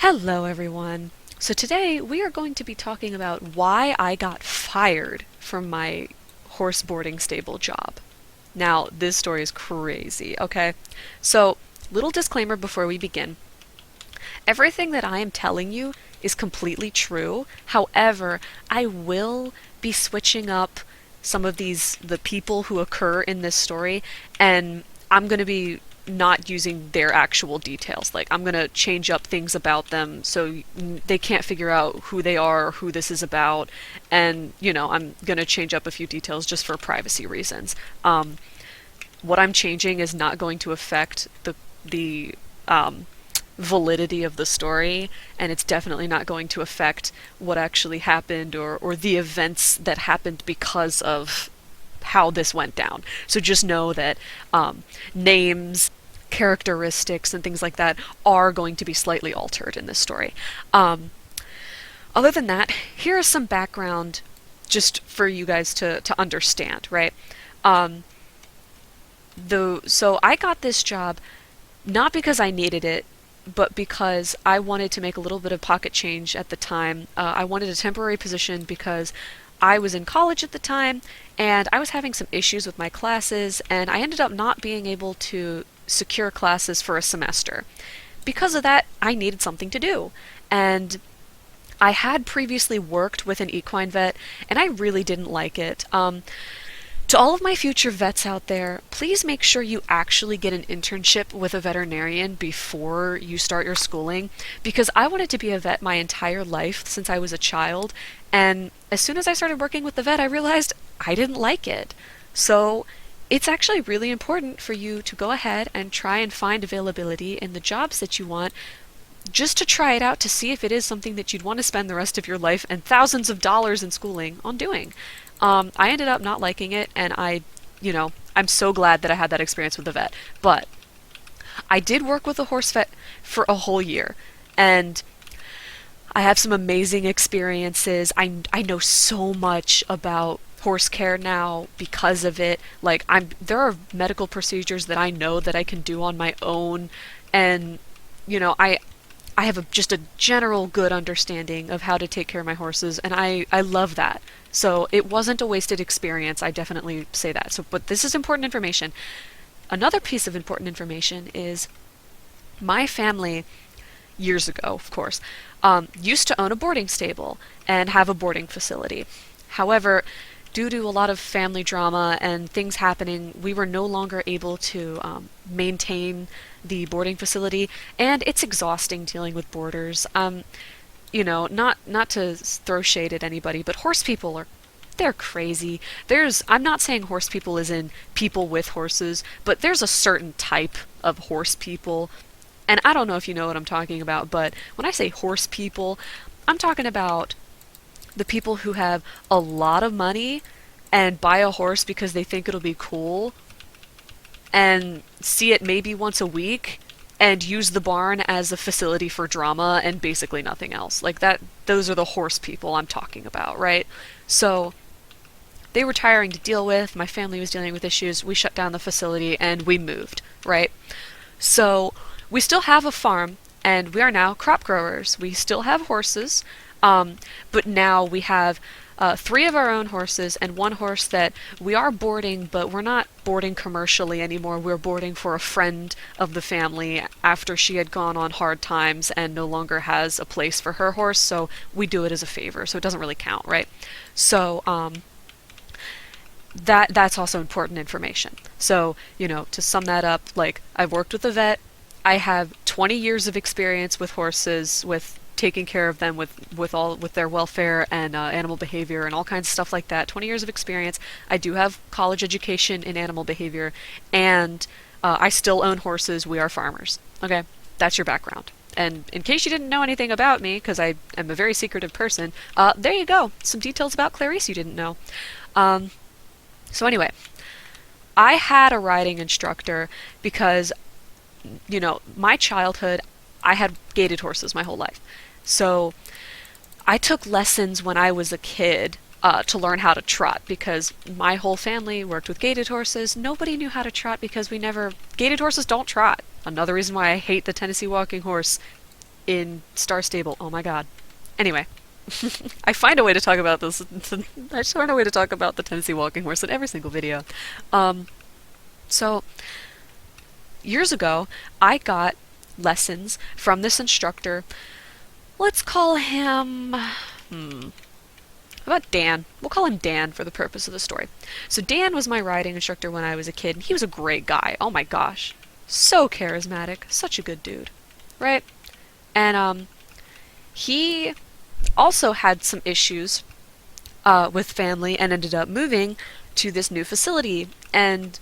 Hello, everyone. So today we are going to be talking about why I got fired from my horse boarding stable job. Now, this story is crazy, okay? So, little disclaimer before we begin. Everything that I am telling you is completely true. However, I will be switching up some of the people who occur in this story, and I'm going to be not using their actual details. Like, I'm going to change up things about them so they can't figure out who they are or who this is about. And, I'm going to change up a few details just for privacy reasons. What I'm changing is not going to affect the validity of the story, and it's definitely not going to affect what actually happened or the events that happened because of how this went down. So just know that names, characteristics, and things like that are going to be slightly altered in this story. Other than that, here is some background just for you guys to understand, right? So I got this job not because I needed it, but because I wanted to make a little bit of pocket change at the time. I wanted a temporary position because I was in college at the time, and I was having some issues with my classes, and I ended up not being able to secure classes for a semester. Because of that, I needed something to do. And I had previously worked with an equine vet, and I really didn't like it. To all of my future vets out there, please make sure you actually get an internship with a veterinarian before you start your schooling, because I wanted to be a vet my entire life since I was a child, and as soon as I started working with the vet, I realized I didn't like it. So it's actually really important for you to go ahead and try and find availability in the jobs that you want, just to try it out to see if it is something that you'd want to spend the rest of your life and thousands of dollars in schooling on doing. I ended up not liking it, and I'm so glad that I had that experience with the vet. But I did work with a horse vet for a whole year, and I have some amazing experiences. I know so much about horse care now because of it. Like, there are medical procedures that I know that I can do on my own, and I have just a general good understanding of how to take care of my horses, and I love that. So it wasn't a wasted experience, I definitely say that. But this is important information. Another piece of important information is my family, years ago, of course, used to own a boarding stable and have a boarding facility. However, due to a lot of family drama and things happening, we were no longer able to maintain the boarding facility, and it's exhausting dealing with boarders. Not to throw shade at anybody, but horse people they're crazy. I'm not saying horse people as in people with horses, but there's a certain type of horse people, and I don't know if you know what I'm talking about, but when I say horse people, I'm talking about the people who have a lot of money and buy a horse because they think it'll be cool and see it maybe once a week and use the barn as a facility for drama and basically nothing else. Like that, those are the horse people I'm talking about, right? So they were tiring to deal with, my family was dealing with issues, we shut down the facility and we moved, right? So we still have a farm, and we are now crop growers. We still have horses, but now we have 3 of our own horses and 1 horse that we are boarding, but we're not boarding commercially anymore. We're boarding for a friend of the family after she had gone on hard times and no longer has a place for her horse, so we do it as a favor, so it doesn't really count, right? So that's also important information. So, to sum that up, like, I've worked with a vet, I have 20 years of experience with horses, with taking care of them, with their welfare and animal behavior and all kinds of stuff like that. 20 years of experience. I do have college education in animal behavior, and I still own horses. We are farmers. Okay, that's your background. And in case you didn't know anything about me, because I am a very secretive person, there you go. Some details about Clarice you didn't know. So anyway, I had a riding instructor because, my childhood, I had gaited horses my whole life. So I took lessons when I was a kid to learn how to trot, because my whole family worked with gaited horses. Nobody knew how to trot because gaited horses don't trot. Another reason why I hate the Tennessee walking horse. in Star Stable. Oh my god. Anyway, I find a way to talk about this. I just find a way to talk about the Tennessee walking horse in every single video. Um, so years ago, I got lessons from this instructor. Let's call him. How about Dan? We'll call him Dan for the purpose of the story. So Dan was my riding instructor when I was a kid, and he was a great guy. Oh my gosh. So charismatic. Such a good dude. Right? And he also had some issues with family and ended up moving to this new facility. And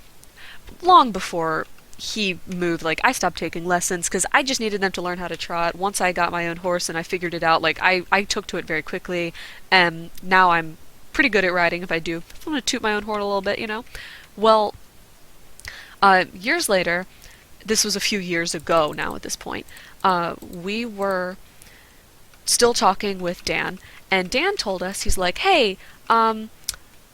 long before he moved, like, I stopped taking lessons because I just needed them to learn how to trot. Once I got my own horse and I figured it out, like, I took to it very quickly, and now I'm pretty good at riding if I do. I want to toot my own horn a little bit, you know? Well, years later, this was a few years ago now at this point, we were still talking with Dan, and Dan told us, he's like, hey,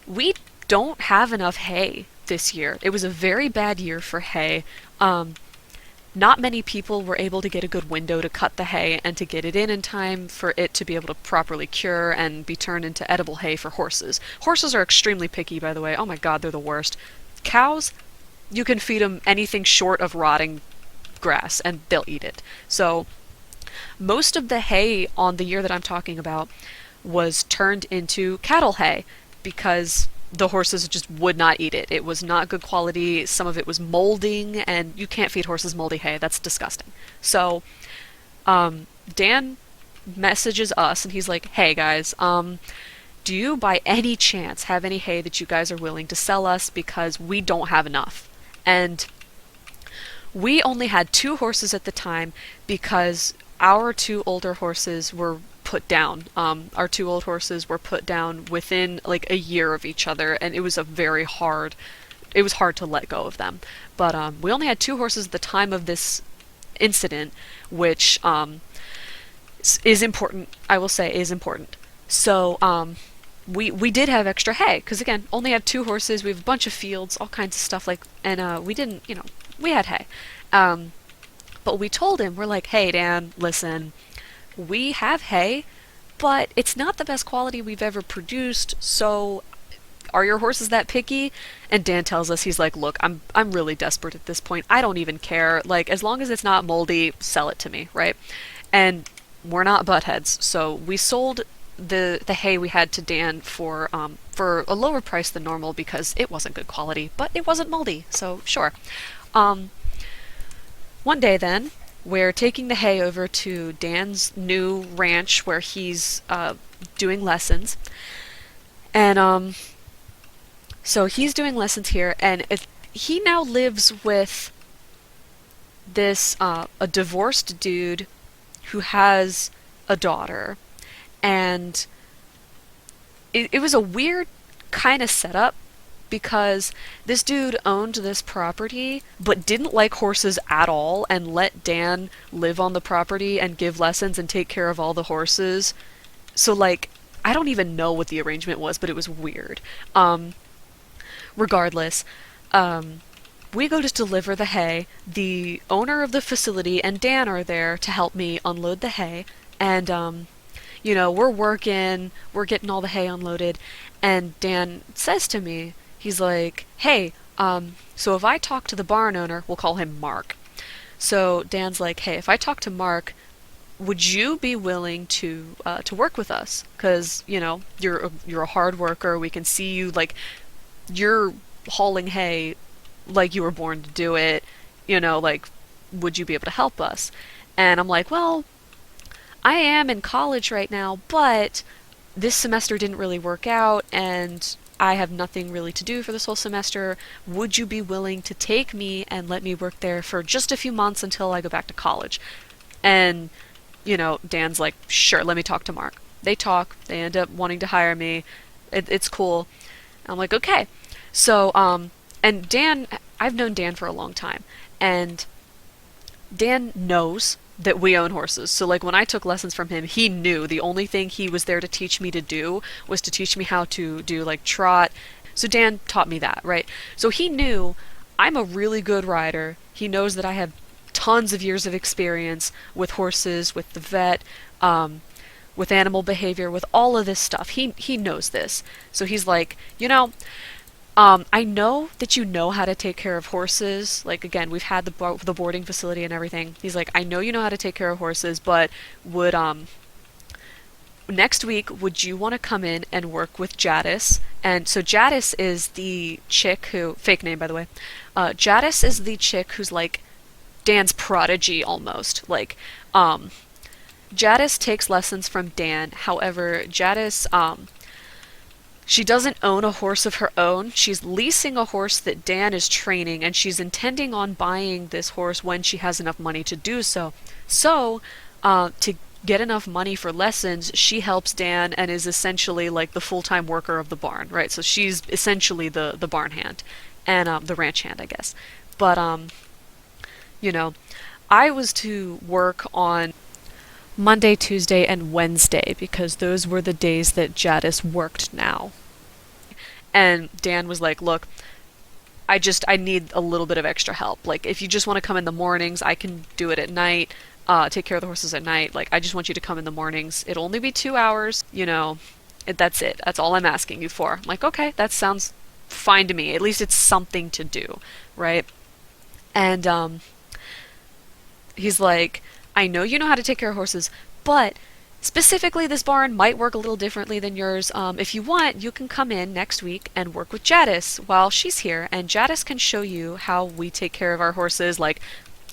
we don't have enough hay this year. It was a very bad year for hay. Not many people were able to get a good window to cut the hay and to get it in time for it to be able to properly cure and be turned into edible hay for horses. Horses are extremely picky, by the way. Oh my god, they're the worst. Cows, you can feed them anything short of rotting grass and they'll eat it. So most of the hay on the year that I'm talking about was turned into cattle hay because the horses just would not eat it. It was not good quality. Some of it was molding, and you can't feed horses moldy hay. That's disgusting. So, Dan messages us, and he's like, hey guys, do you by any chance have any hay that you guys are willing to sell us because we don't have enough? And we only had 2 horses at the time because our 2 older horses were put down. Our 2 old horses were put down within like a year of each other, and it was hard to let go of them. But we only had 2 horses at the time of this incident, which is important. I will say is important. So we did have extra hay because again, only have 2 horses. We have a bunch of fields, all kinds of stuff and we didn't, we had hay. But we told him, we're like, hey Dan, listen. We have hay, but it's not the best quality we've ever produced, so are your horses that picky? And Dan tells us, he's like, look, I'm really desperate at this point. I don't even care. Like, as long as it's not moldy, sell it to me, right? And we're not buttheads, so we sold the hay we had to Dan for a lower price than normal because it wasn't good quality, but it wasn't moldy, so sure. One day then, we're taking the hay over to Dan's new ranch where he's doing lessons. And so he's doing lessons here, and he now lives with this a divorced dude who has a daughter. And it was a weird kind of setup because this dude owned this property but didn't like horses at all and let Dan live on the property and give lessons and take care of all the horses. So like, I don't even know what the arrangement was, but it was weird. Regardless, we go to deliver the hay. The owner of the facility and Dan are there to help me unload the hay, and we're getting all the hay unloaded, and Dan says to me, he's like, hey, so if I talk to the barn owner, we'll call him Mark. So Dan's like, hey, if I talk to Mark, would you be willing to work with us? Because, you're a hard worker. We can see you, like, you're hauling hay like you were born to do it. Like, would you be able to help us? And I'm like, well, I am in college right now, but this semester didn't really work out, and I have nothing really to do for this whole semester. Would you be willing to take me and let me work there for just a few months until I go back to college? And, Dan's like, sure, let me talk to Mark. They talk, they end up wanting to hire me. It's cool. I'm like, okay. So, and Dan, I've known Dan for a long time, and Dan knows that we own horses. So like when I took lessons from him, he knew the only thing he was there to teach me to do was to teach me how to do like trot. So Dan taught me that, right? So he knew I'm a really good rider. He knows that I have tons of years of experience with horses, with the vet, with animal behavior, with all of this stuff. He knows this. So he's like, I know that you know how to take care of horses. Like, again, we've had the boarding facility and everything. He's like, I know you know how to take care of horses, but would next week would you want to come in and work with Jadis? And so Jadis is the chick who, fake name by the way. Jadis is the chick who's like Dan's prodigy almost. Like, Jadis takes lessons from Dan. However, Jadis she doesn't own a horse of her own. She's leasing a horse that Dan is training, and she's intending on buying this horse when she has enough money to do so. So, to get enough money for lessons, she helps Dan and is essentially like the full-time worker of the barn, right? So she's essentially the barn hand and the ranch hand, I guess. But I was to work on Monday, Tuesday, and Wednesday because those were the days that Jadis worked now. And Dan was like, look, I need a little bit of extra help. Like, if you just want to come in the mornings, I can do it at night, take care of the horses at night. Like, I just want you to come in the mornings. It'll only be 2 hours, that's it. That's all I'm asking you for. I'm like, okay, that sounds fine to me. At least it's something to do, right? And, he's like, I know you know how to take care of horses, but specifically this barn might work a little differently than yours. If you want, you can come in next week and work with Jadis while she's here, and Jadis can show you how we take care of our horses, like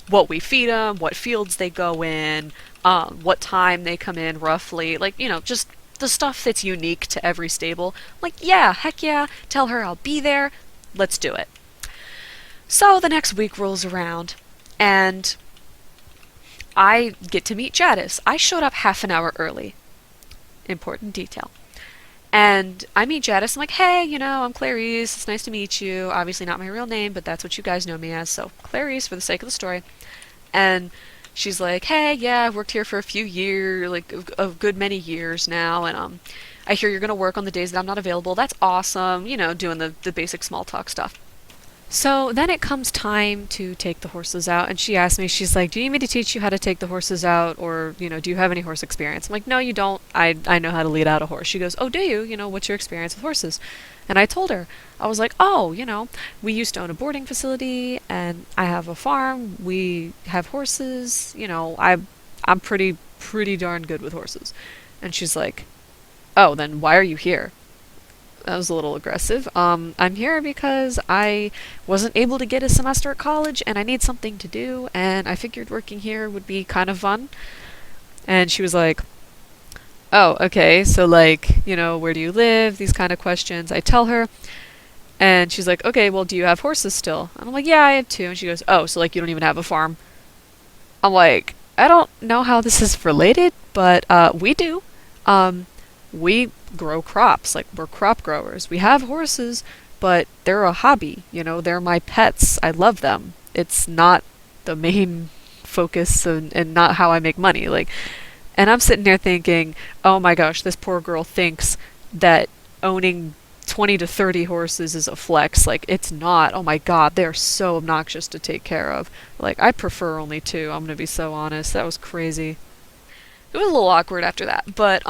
what we feed them, what fields they go in, what time they come in roughly, like, just the stuff that's unique to every stable. Like, yeah, heck yeah, tell her I'll be there, let's do it. So the next week rolls around, and I get to meet Jadis. I showed up half an hour early. Important detail. And I meet Jadis. I'm like, hey, I'm Clarice. It's nice to meet you. Obviously not my real name, but that's what you guys know me as. So Clarice, for the sake of the story. And she's like, hey, yeah, I've worked here for a few years, like a good many years now. And I hear you're going to work on the days that I'm not available. That's awesome. Doing the basic small talk stuff. So then it comes time to take the horses out, and she asked me, she's like, do you need me to teach you how to take the horses out, or, do you have any horse experience? I'm like, no, you don't. I know how to lead out a horse. She goes, oh, do you? What's your experience with horses? And I told her, I was like, oh, we used to own a boarding facility, and I have a farm. We have horses. I'm pretty darn good with horses. And she's like, oh, then why are you here? That was a little aggressive. I'm here because I wasn't able to get a semester at college and I need something to do, and I figured working here would be kind of fun. And she was like, oh, okay, so like, where do you live? These kind of questions. I tell her, and she's like, okay, well, do you have horses still? And I'm like, yeah, I have 2. And she goes, oh, so like you don't even have a farm? I'm like, I don't know how this is related, but we do. We grow crops, like we're crop growers. We have horses, but they're a hobby, they're my pets. I love them. It's not the main focus and not how I make money. Like, and I'm sitting there thinking, oh my gosh, this poor girl thinks that owning 20 to 30 horses is a flex. Like, it's not. Oh my god, they're so obnoxious to take care of. Like, I prefer only 2. I'm gonna be so honest. That was crazy. It was a little awkward after that, but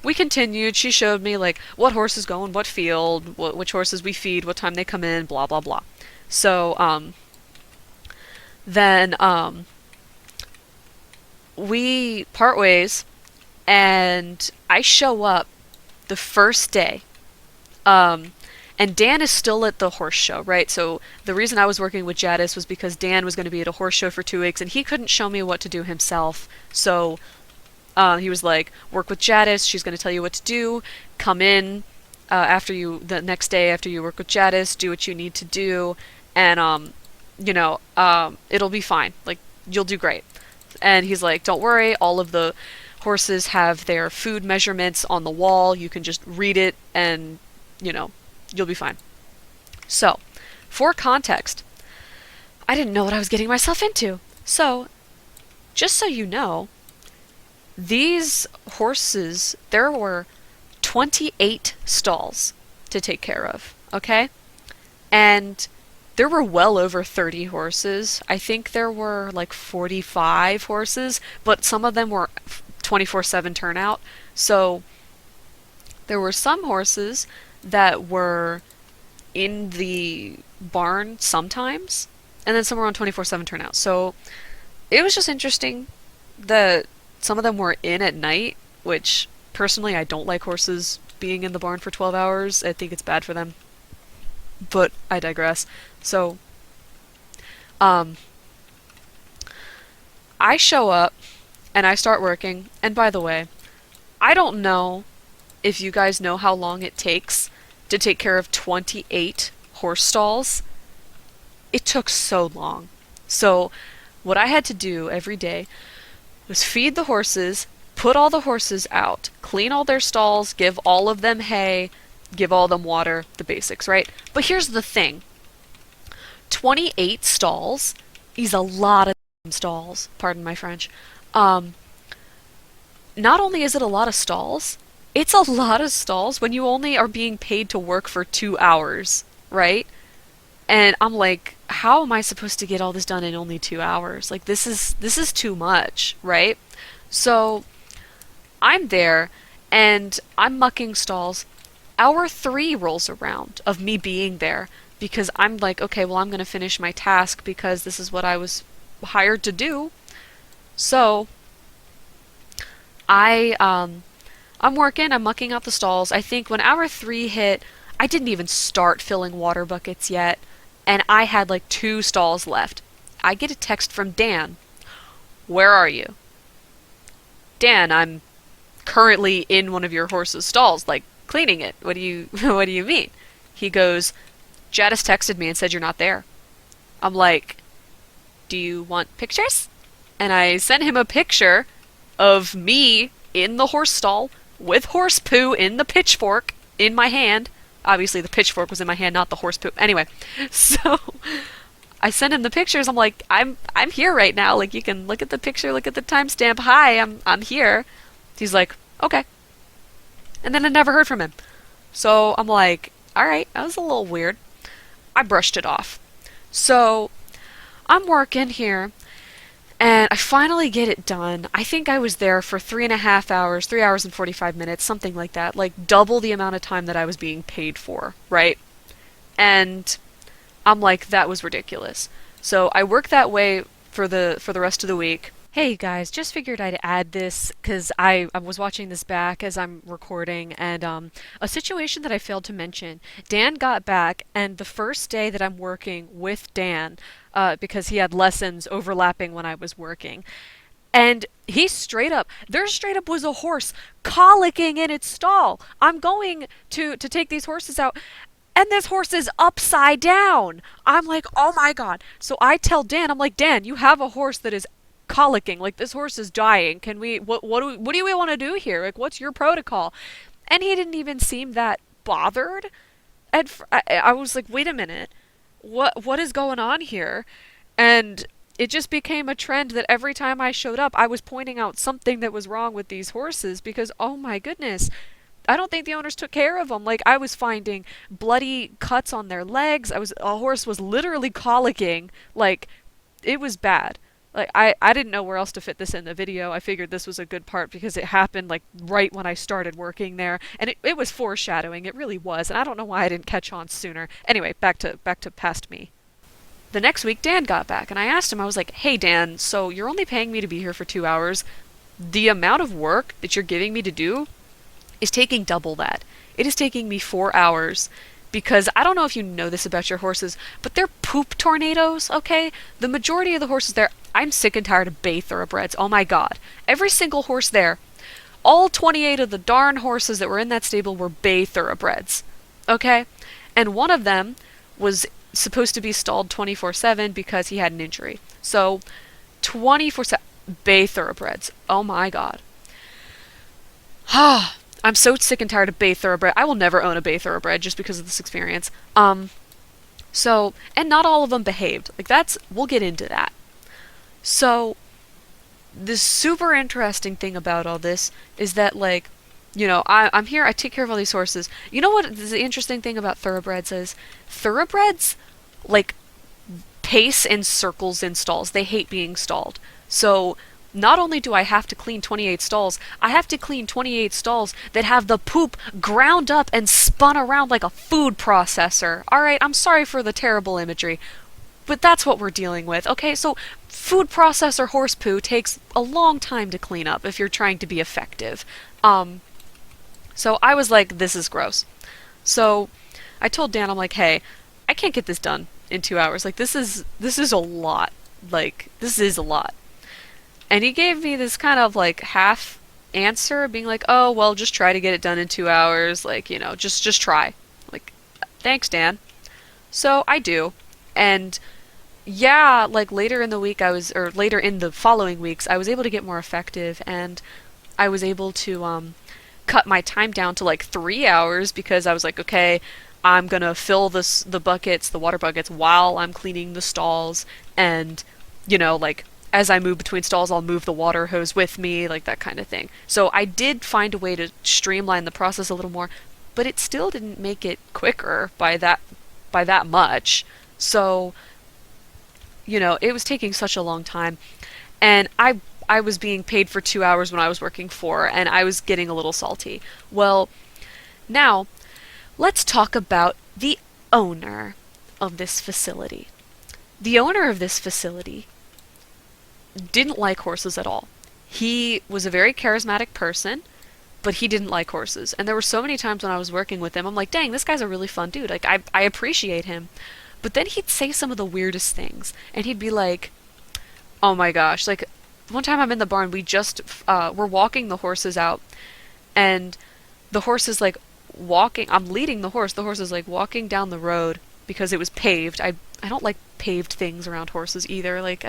we continued. She showed me, like, what horses go in what field, which horses we feed, what time they come in, blah, blah, blah. So, then, we part ways, and I show up the first day, and Dan is still at the horse show, right? So the reason I was working with Jadis was because Dan was going to be at a horse show for 2 weeks, and he couldn't show me what to do himself, so he was like, work with Jadis, she's going to tell you what to do, come in the next day after you work with Jadis, do what you need to do, and, it'll be fine. Like, you'll do great. And he's like, don't worry, all of the horses have their food measurements on the wall, you can just read it, and, you'll be fine. So, for context, I didn't know what I was getting myself into. So, just so you know, these horses, there were 28 stalls to take care of, okay? And There were well over 30 horses. I think there were like 45 horses, but some of them were 24/7 turnout. So there were some horses that were in the barn sometimes, and then some were on 24/7 turnout. So it was just interesting that some of them were in at night, which personally I don't like horses being in the barn for 12 hours. I think it's bad for them. But I digress. So, um, I show up and I start working. And by the way, I don't know if you guys know how long it takes to take care of 28 horse stalls. It took so long. So, what I had to do every day was feed the horses, put all the horses out, clean all their stalls, give all of them hay, give all of them water, the basics, right? But here's the thing. 28 stalls is a lot of stalls, pardon my French. Um, Not only is it a lot of stalls, it's a lot of stalls when you only are being paid to work for 2 hours, right? And I'm like, how am I supposed to get all this done in only 2 hours? Like this is too much, right? So I'm there and I'm mucking stalls. Hour 3 rolls around of me being there because I'm like, okay, well, I'm going to finish my task because this is what I was hired to do. So I'm working, I'm mucking out the stalls. I think when hour 3 hit, I didn't even start filling water buckets yet, and I had like 2 stalls left. I get a text from Dan. Where are you? Dan, I'm currently in one of your horse's stalls, like cleaning it. What do you what do you mean? He goes, Jadis texted me and said you're not there. I'm like, do you want pictures? And I sent him a picture of me in the horse stall with horse poo in the pitchfork in my hand. Obviously the pitchfork was in my hand, not the horse poo. Anyway, so I sent him the pictures. I'm like, I'm here right now. Like you can look at the picture, look at the timestamp. Hi, I'm here. He's like, okay. And then I never heard from him. So I'm like, all right, that was a little weird. I brushed it off. So I'm working here, and I finally get it done. I think I was there for 3.5 hours, 3 hours and 45 minutes, something like that. Like double the amount of time that I was being paid for, right? And I'm like, that was ridiculous. So I worked that way for the rest of the week. Hey guys, just figured I'd add this because I was watching this back as I'm recording, and a situation that I failed to mention. Dan got back, and the first day that I'm working with Dan, because he had lessons overlapping when I was working, and there straight up was a horse colicking in its stall. I'm going to take these horses out, and this horse is upside down. I'm like, oh my God. So I tell Dan, I'm like, Dan, you have a horse that is colicking. Like, this horse is dying. Can we, what do we want to do here? Like, what's your protocol? And he didn't even seem that bothered. I was like, wait a minute. What is going on here? And it just became a trend that every time I showed up, I was pointing out something that was wrong with these horses because, oh my goodness, I don't think the owners took care of them. Like, I was finding bloody cuts on their legs. A horse was literally colicking. Like, it was bad. Like, I didn't know where else to fit this in the video. I figured this was a good part because it happened like right when I started working there, and it was foreshadowing. It really was, and I don't know why I didn't catch on sooner. Anyway, back to past me. The next week, Dan got back, and I asked him. I was like, "Hey, Dan, so you're only paying me to be here for 2 hours. The amount of work that you're giving me to do is taking double that. It is taking me 4 hours." Because I don't know if you know this about your horses, but they're poop tornadoes, okay? The majority of the horses there, I'm sick and tired of bay thoroughbreds. Oh my God. Every single horse there, all 28 of the darn horses that were in that stable were bay thoroughbreds, okay? And one of them was supposed to be stalled 24/7 because he had an injury. So, 24/7 bay thoroughbreds. Oh my God. I'm so sick and tired of bay thoroughbred. I will never own a bay thoroughbred just because of this experience. So, and not all of them behaved. Like, we'll get into that. So, the super interesting thing about all this is that, like, you know, I'm here, I take care of all these horses. You know what the interesting thing about thoroughbreds is? Thoroughbreds, like, pace and circles in stalls. They hate being stalled. So not only do I have to clean 28 stalls, I have to clean 28 stalls that have the poop ground up and spun around like a food processor. Alright, I'm sorry for the terrible imagery, but that's what we're dealing with. Okay, so food processor horse poo takes a long time to clean up if you're trying to be effective. So I was like, this is gross. So I told Dan, I'm like, hey, I can't get this done in 2 hours. Like, this is a lot. Like, this is a lot. And he gave me this kind of like half answer, being like, oh, well, just try to get it done in 2 hours. Like, just try. Like, thanks, Dan. So I do. And yeah, like later in the week or later in the following weeks, I was able to get more effective, and I was able to cut my time down to like 3 hours, because I was like, okay, I'm gonna fill the buckets, the water buckets, while I'm cleaning the stalls, and like as I move between stalls, I'll move the water hose with me, like that kind of thing. So I did find a way to streamline the process a little more, but it still didn't make it quicker by that much. So it was taking such a long time, and I was being paid for 2 hours when I was working 4, and I was getting a little salty. Well, now let's talk about the owner of this facility. The owner of this facility didn't like horses at all. He was a very charismatic person, but he didn't like horses. And there were so many times when I was working with him, I'm like, dang, this guy's a really fun dude. Like, I appreciate him. But then he'd say some of the weirdest things. And he'd be like, oh my gosh. Like, one time I'm in the barn, we're walking the horses out. And the horse is like walking, I'm leading the horse is like walking down the road because it was paved. I don't like paved things around horses either. Like,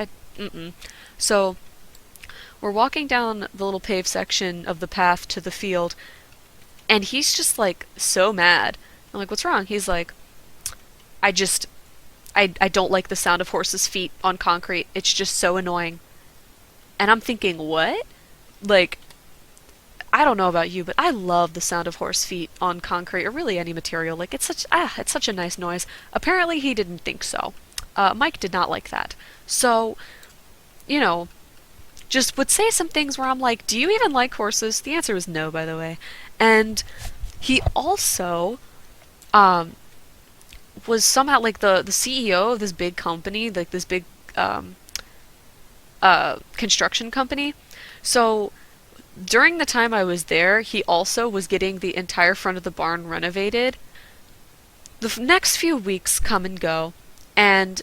So we're walking down the little paved section of the path to the field, and he's just like so mad. I'm like, what's wrong? He's like, I don't like the sound of horses' feet on concrete. It's just so annoying. And I'm thinking, what? Like, I don't know about you, but I love the sound of horse feet on concrete, or really any material. Like, it's such a nice noise. Apparently he didn't think so. Mike did not like that. So, just would say some things where I'm like, do you even like horses? The answer was no, by the way. And he also was somehow like the CEO of this big company, like this big construction company. So during the time I was there, he also was getting the entire front of the barn renovated. The next few weeks come and go, and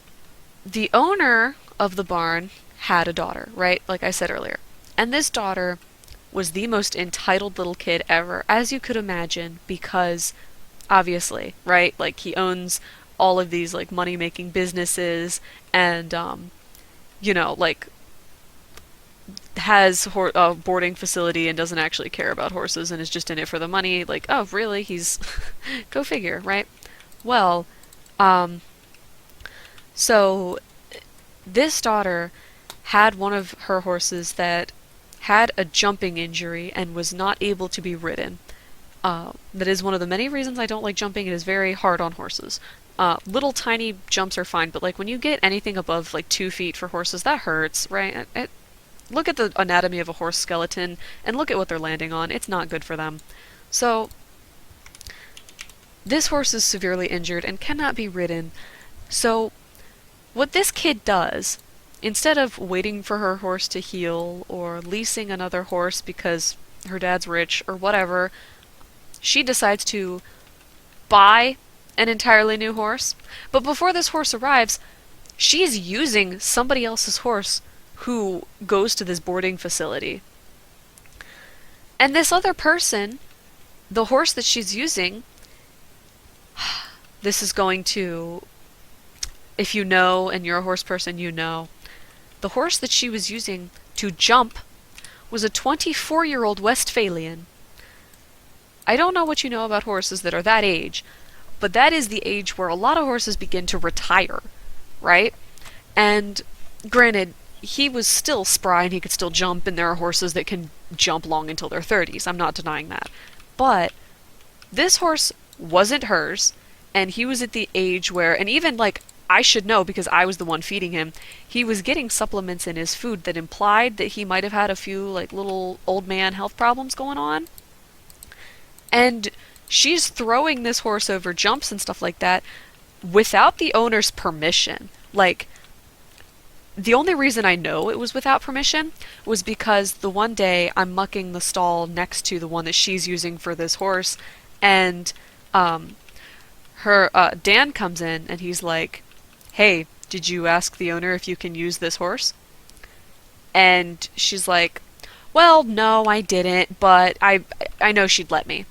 the owner of the barn had a daughter, right? Like I said earlier. And this daughter was the most entitled little kid ever, as you could imagine, because obviously, right? Like, he owns all of these like money-making businesses, and like has a boarding facility and doesn't actually care about horses and is just in it for the money. Like, oh, really? He's go figure, right? Well, so this daughter had one of her horses that had a jumping injury and was not able to be ridden. That is one of the many reasons I don't like jumping. It is very hard on horses. Little tiny jumps are fine, but like when you get anything above like 2 feet for horses, that hurts, right? Look at the anatomy of a horse skeleton and look at what they're landing on. It's not good for them. So this horse is severely injured and cannot be ridden. So what this kid does, instead of waiting for her horse to heal or leasing another horse because her dad's rich or whatever, she decides to buy an entirely new horse. But before this horse arrives, she's using somebody else's horse who goes to this boarding facility. And this other person, the horse that she's using, this is going to, if you know and you're a horse person, you know, the horse that she was using to jump was a 24-year-old Westphalian. I don't know what you know about horses that are that age, but that is the age where a lot of horses begin to retire, right? And granted, he was still spry and he could still jump, and there are horses that can jump long until their 30s. I'm not denying that. But this horse wasn't hers, and he was at the age where, and even like I should know because I was the one feeding him. He was getting supplements in his food that implied that he might have had a few like little old man health problems going on. And she's throwing this horse over jumps and stuff like that without the owner's permission. Like, the only reason I know it was without permission was because the one day I'm mucking the stall next to the one that she's using for this horse, and her Dan comes in and he's like, "Hey, did you ask the owner if you can use this horse?" And she's like, "Well, no, I didn't, but I know she'd let me."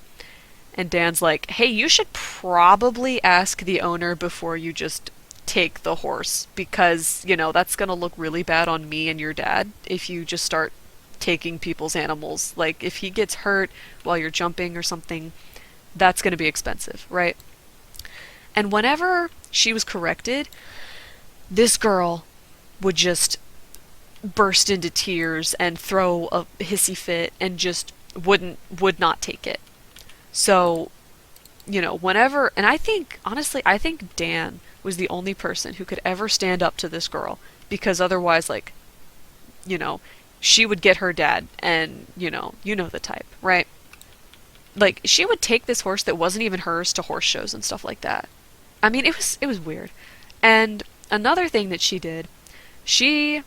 And Dan's like, "Hey, you should probably ask the owner before you just take the horse, because, you know, that's gonna look really bad on me and your dad if you just start taking people's animals. Like, if he gets hurt while you're jumping or something, that's gonna be expensive, right?" And whenever she was corrected, this girl would just burst into tears and throw a hissy fit and just would not take it. So, you know, whenever, and I think, honestly, I think Dan was the only person who could ever stand up to this girl, because otherwise, like, you know, she would get her dad, and, you know the type, right? Like, she would take this horse that wasn't even hers to horse shows and stuff like that. I mean, it was weird. And another thing that she did, she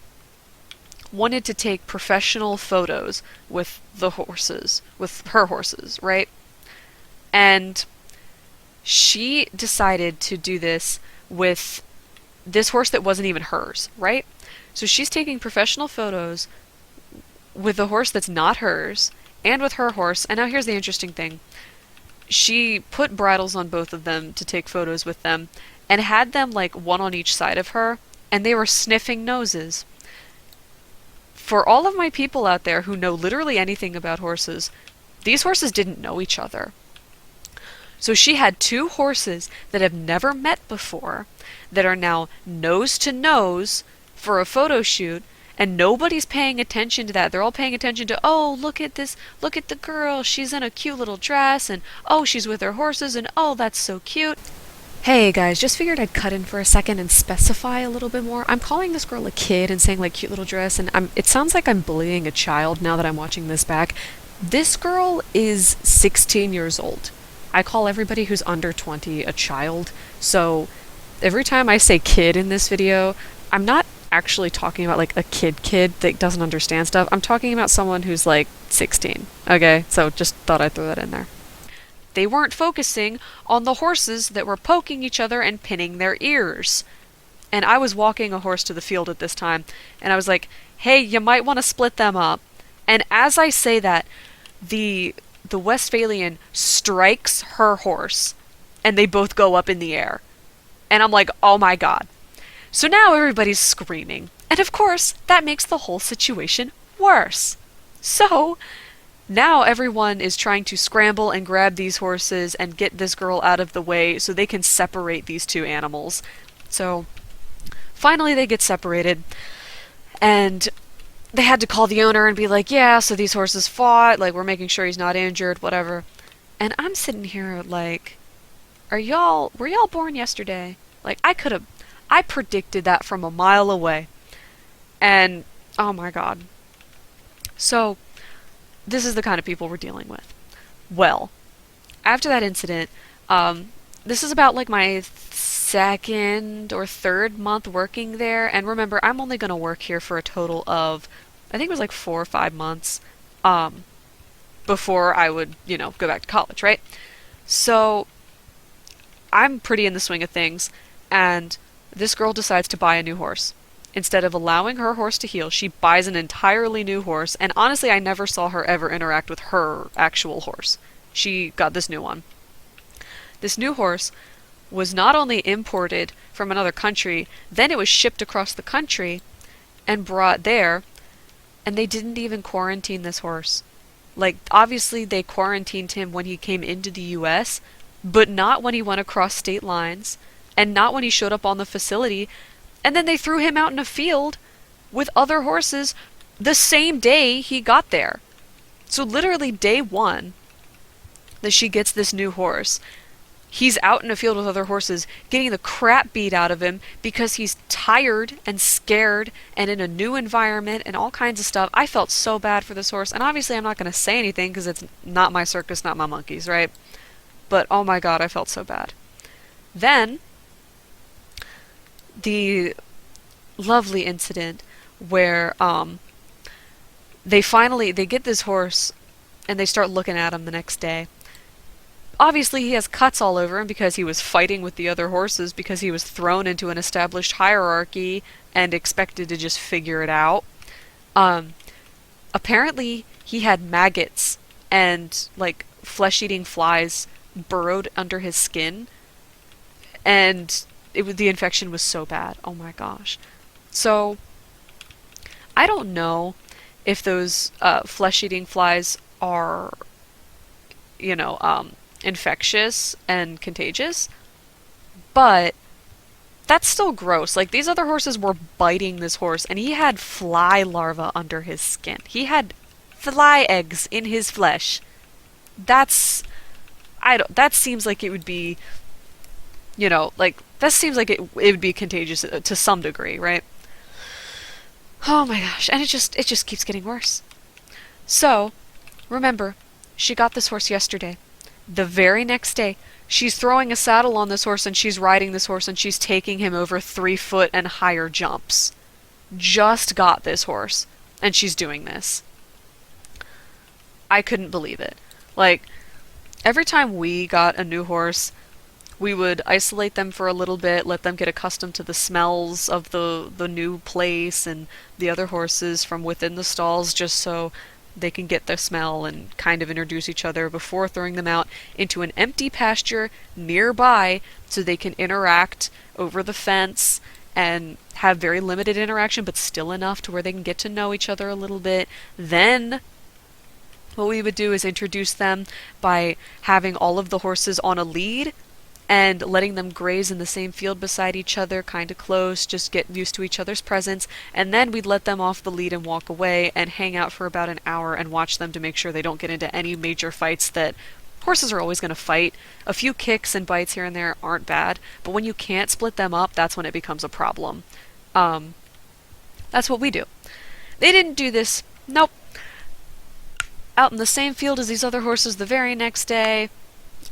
wanted to take professional photos with the horses, with her horses, right? And she decided to do this with this horse that wasn't even hers, right? So she's taking professional photos with a horse that's not hers, and with her horse. And now here's the interesting thing. She put bridles on both of them to take photos with them, and had them like one on each side of her, and they were sniffing noses. For all of my people out there who know literally anything about horses, these horses didn't know each other. So she had two horses that have never met before, that are now nose to nose for a photo shoot, and nobody's paying attention to that. They're all paying attention to, oh, look at this, look at the girl, she's in a cute little dress, and oh, she's with her horses, and oh, that's so cute. Hey guys, just figured I'd cut in for a second and specify a little bit more. I'm calling this girl a kid and saying like cute little dress, and it sounds like I'm bullying a child now that I'm watching this back. This girl is 16 years old. I call everybody who's under 20 a child, so every time I say kid in this video, I'm not actually talking about like a kid that doesn't understand stuff. I'm talking about someone who's like 16, okay? So just thought I'd throw that in there. They weren't focusing on the horses that were poking each other and pinning their ears. And I was walking a horse to the field at this time, and I was like, hey, you might want to split them up. And as I say that, the Westphalian strikes her horse, and they both go up in the air. And I'm like, oh my god. So now everybody's screaming. And of course, that makes the whole situation worse. So now everyone is trying to scramble and grab these horses and get this girl out of the way so they can separate these two animals. So finally they get separated, and they had to call the owner and be like, yeah, so these horses fought, like, we're making sure he's not injured, whatever. And I'm sitting here like, were y'all born yesterday? Like, I predicted that from a mile away. And, oh my god. So, this is the kind of people we're dealing with. Well, after that incident, this is about like my second or third month working there, and remember, I'm only going to work here for a total of, I think it was like 4 or 5 months, before I would, go back to college, right? So, I'm pretty in the swing of things, and this girl decides to buy a new horse. Instead of allowing her horse to heal, she buys an entirely new horse, and honestly, I never saw her ever interact with her actual horse. She got this new one. This new horse was not only imported from another country, then it was shipped across the country and brought there, and they didn't even quarantine this horse. Like, obviously they quarantined him when he came into the US, but not when he went across state lines, and not when he showed up on the facility. And then they threw him out in a field with other horses the same day he got there. So literally day one that she gets this new horse, He's out in a field with other horses, getting the crap beat out of him because he's tired and scared and in a new environment and all kinds of stuff. I felt so bad for this horse, and obviously I'm not going to say anything because it's not my circus, not my monkeys, right? But oh my god, I felt so bad. Then, the lovely incident where they get this horse and they start looking at him the next day. Obviously, he has cuts all over him because he was fighting with the other horses because he was thrown into an established hierarchy and expected to just figure it out. Apparently, he had maggots and, like, flesh-eating flies burrowed under his skin, and the infection was so bad. Oh my gosh. So, I don't know if those flesh-eating flies are, infectious and contagious, but that's still gross. Like, these other horses were biting this horse, and he had fly larvae under his skin. He had fly eggs in his flesh. That seems like it would be, that seems like it would be contagious to some degree, right? Oh my gosh, and it just keeps getting worse. So, remember, she got this horse yesterday. The very next day, she's throwing a saddle on this horse and she's riding this horse and she's taking him over 3-foot and higher jumps. Just got this horse, and she's doing this. I couldn't believe it. Like, every time we got a new horse, we would isolate them for a little bit, let them get accustomed to the smells of the new place and the other horses from within the stalls, just so they can get the smell and kind of introduce each other before throwing them out into an empty pasture nearby so they can interact over the fence and have very limited interaction, but still enough to where they can get to know each other a little bit. Then what we would do is introduce them by having all of the horses on a lead and letting them graze in the same field beside each other, kind of close, just get used to each other's presence, and then we'd let them off the lead and walk away and hang out for about an hour and watch them to make sure they don't get into any major fights that horses are always going to fight. A few kicks and bites here and there aren't bad, but when you can't split them up, that's when it becomes a problem. That's what we do. They didn't do this. Nope. Out in the same field as these other horses the very next day,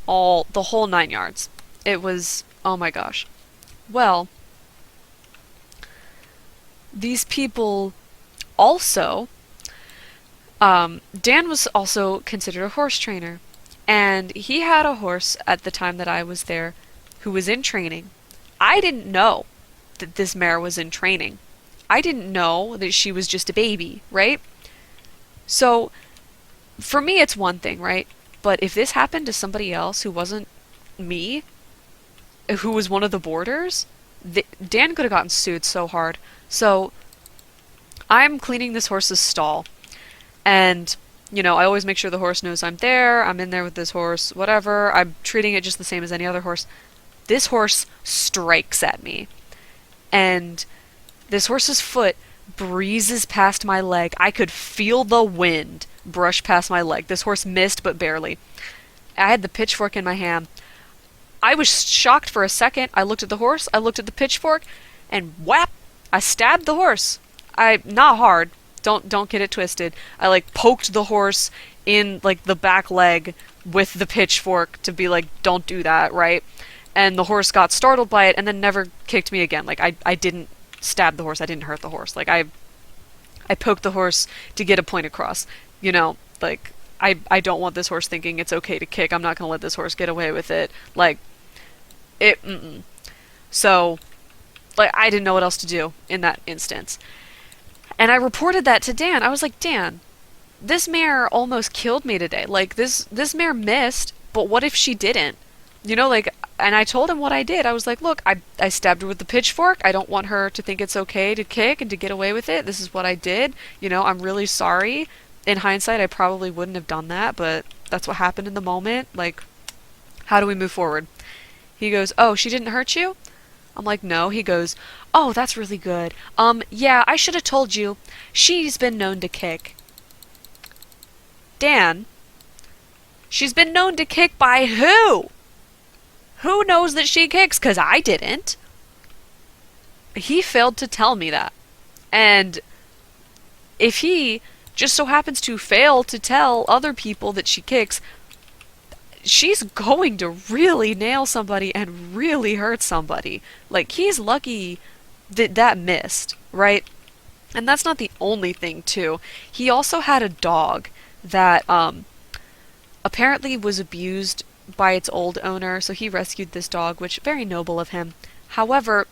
the whole 9 yards. It was, oh my gosh. Well, these people also, Dan was also considered a horse trainer, and he had a horse at the time that I was there who was in training. I didn't know that this mare was in training. I didn't know that she was just a baby, right? So, for me it's one thing, right? But if this happened to somebody else who wasn't me, who was one of the boarders, Dan could have gotten sued so hard. So, I'm cleaning this horse's stall, and, I always make sure the horse knows I'm there, I'm in there with this horse, whatever, I'm treating it just the same as any other horse. This horse strikes at me, and this horse's foot breezes past my leg. I could feel the wind brush past my leg. This horse missed, but barely. I had the pitchfork in my hand. I was shocked for a second. I looked at the horse, I looked at the pitchfork, and whap! I stabbed the horse. Not hard. Don't get it twisted. I poked the horse in the back leg with the pitchfork to be like, don't do that, right? And the horse got startled by it and then never kicked me again. I didn't stab the horse. I didn't hurt the horse. I poked the horse to get a point across. I don't want this horse thinking it's okay to kick. I'm not going to let this horse get away with it. So, I didn't know what else to do in that instance. And I reported that to Dan. I was like, Dan, this mare almost killed me today. This mare missed, but what if she didn't? And I told him what I did. I was like, look, I stabbed her with the pitchfork. I don't want her to think it's okay to kick and to get away with it. This is what I did. I'm really sorry. In hindsight, I probably wouldn't have done that, but that's what happened in the moment. How do we move forward? He goes, oh, she didn't hurt you? I'm like, no. He goes, oh, that's really good. Yeah, I should have told you. She's been known to kick. Dan, she's been known to kick by who? Who knows that she kicks? Because I didn't. He failed to tell me that. And if he just so happens to fail to tell other people that she kicks, she's going to really nail somebody and really hurt somebody. Like, he's lucky that that missed, right? And that's not the only thing, too. He also had a dog that apparently was abused by its old owner, so he rescued this dog, which very noble of him. However,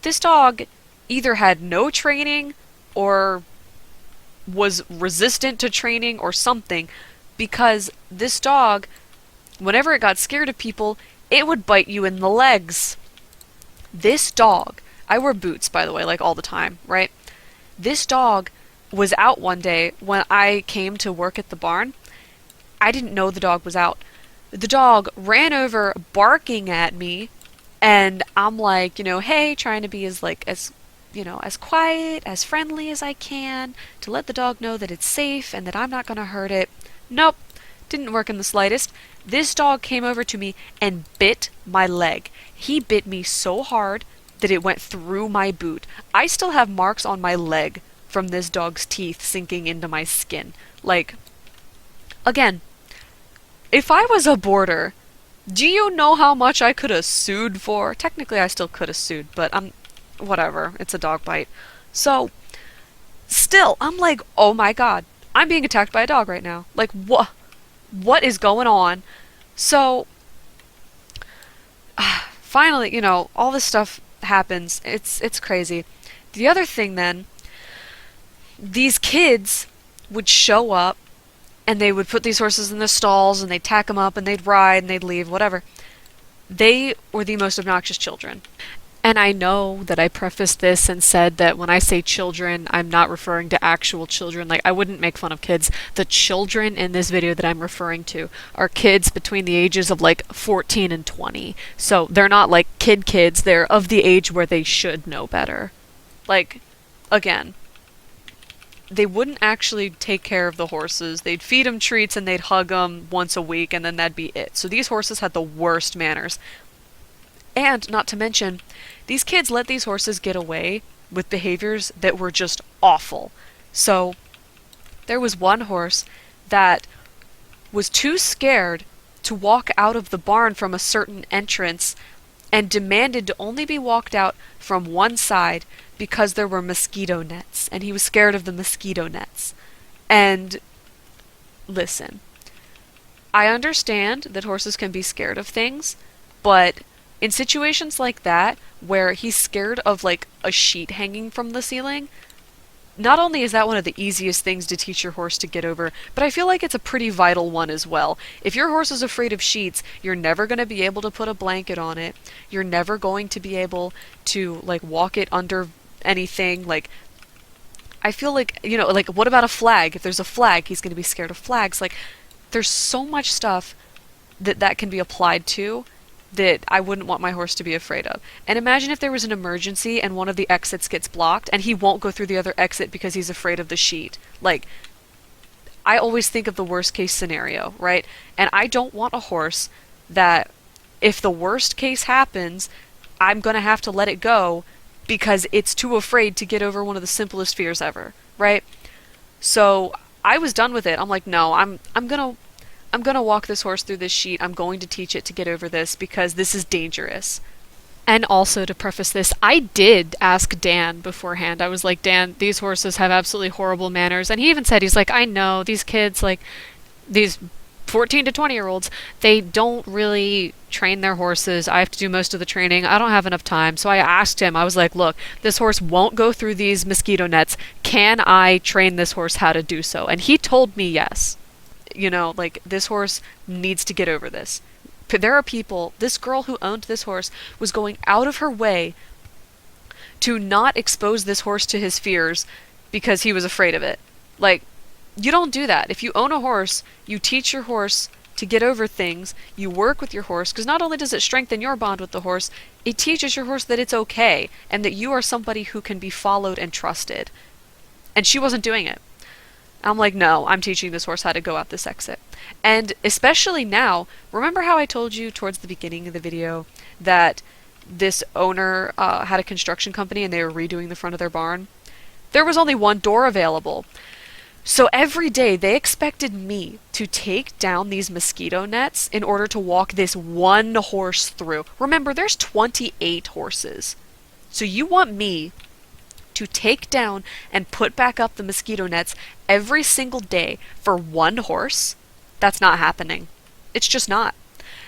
this dog either had no training or was resistant to training or something, because this dog, whenever it got scared of people, it would bite you in the legs. This dog, I wear boots, by the way, like all the time, right? This dog was out one day when I came to work at the barn. I didn't know the dog was out. The dog ran over barking at me, and I'm like, hey, trying to be as as quiet, as friendly as I can to let the dog know that it's safe and that I'm not going to hurt it. Nope, didn't work in the slightest. This dog came over to me and bit my leg. He bit me so hard that it went through my boot. I still have marks on my leg from this dog's teeth sinking into my skin. Like, again, if I was a boarder, do you know how much I could have sued for? Technically, I still could have sued, but whatever. It's a dog bite. So, still, I'm like, oh my god, I'm being attacked by a dog right now. Like, what is going on? So, finally, all this stuff happens. It's crazy. The other thing then, these kids would show up and they would put these horses in the stalls and they'd tack them up and they'd ride and they'd leave, whatever. They were the most obnoxious children. And I know that I prefaced this and said that when I say children, I'm not referring to actual children. Like, I wouldn't make fun of kids. The children in this video that I'm referring to are kids between the ages of like 14 and 20. So they're not like kids, they're of the age where they should know better. Like, again, they wouldn't actually take care of the horses. They'd feed them treats and they'd hug them once a week and then that'd be it. So these horses had the worst manners. And, not to mention, these kids let these horses get away with behaviors that were just awful. So, there was one horse that was too scared to walk out of the barn from a certain entrance and demanded to only be walked out from one side because there were mosquito nets, and he was scared of the mosquito nets. And, listen, I understand that horses can be scared of things, but in situations like that, where he's scared of like a sheet hanging from the ceiling, not only is that one of the easiest things to teach your horse to get over, but I feel like it's a pretty vital one as well. If your horse is afraid of sheets, you're never going to be able to put a blanket on it. You're never going to be able to like walk it under anything. Like, I feel like, like, what about a flag? If there's a flag, he's going to be scared of flags. Like, there's so much stuff that can be applied to that I wouldn't want my horse to be afraid of. And imagine if there was an emergency and one of the exits gets blocked and he won't go through the other exit because he's afraid of the sheet. Like, I always think of the worst case scenario, right? And I don't want a horse that, if the worst case happens, I'm going to have to let it go because it's too afraid to get over one of the simplest fears ever, right? So I was done with it. I'm like, no, I'm gonna walk this horse through this sheet. I'm going to teach it to get over this because this is dangerous. And also, to preface this, I did ask Dan beforehand. I was like, Dan, these horses have absolutely horrible manners. And he even said, he's like, I know, these kids, like, these 14 to 20-year-olds, they don't really train their horses. I have to do most of the training. I don't have enough time. So I asked him, I was like, look, this horse won't go through these mosquito nets. Can I train this horse how to do so? And he told me yes. Like, this horse needs to get over this. There are people, this girl who owned this horse was going out of her way to not expose this horse to his fears because he was afraid of it. Like, you don't do that. If you own a horse, you teach your horse to get over things, you work with your horse, because not only does it strengthen your bond with the horse, it teaches your horse that it's okay, and that you are somebody who can be followed and trusted. And she wasn't doing it. I'm like, no, I'm teaching this horse how to go out this exit. And especially now, remember how I told you towards the beginning of the video that this owner had a construction company and they were redoing the front of their barn? There was only one door available. So every day they expected me to take down these mosquito nets in order to walk this one horse through. Remember, there's 28 horses. So you want me to take down and put back up the mosquito nets every single day for one horse? That's not happening. It's just not.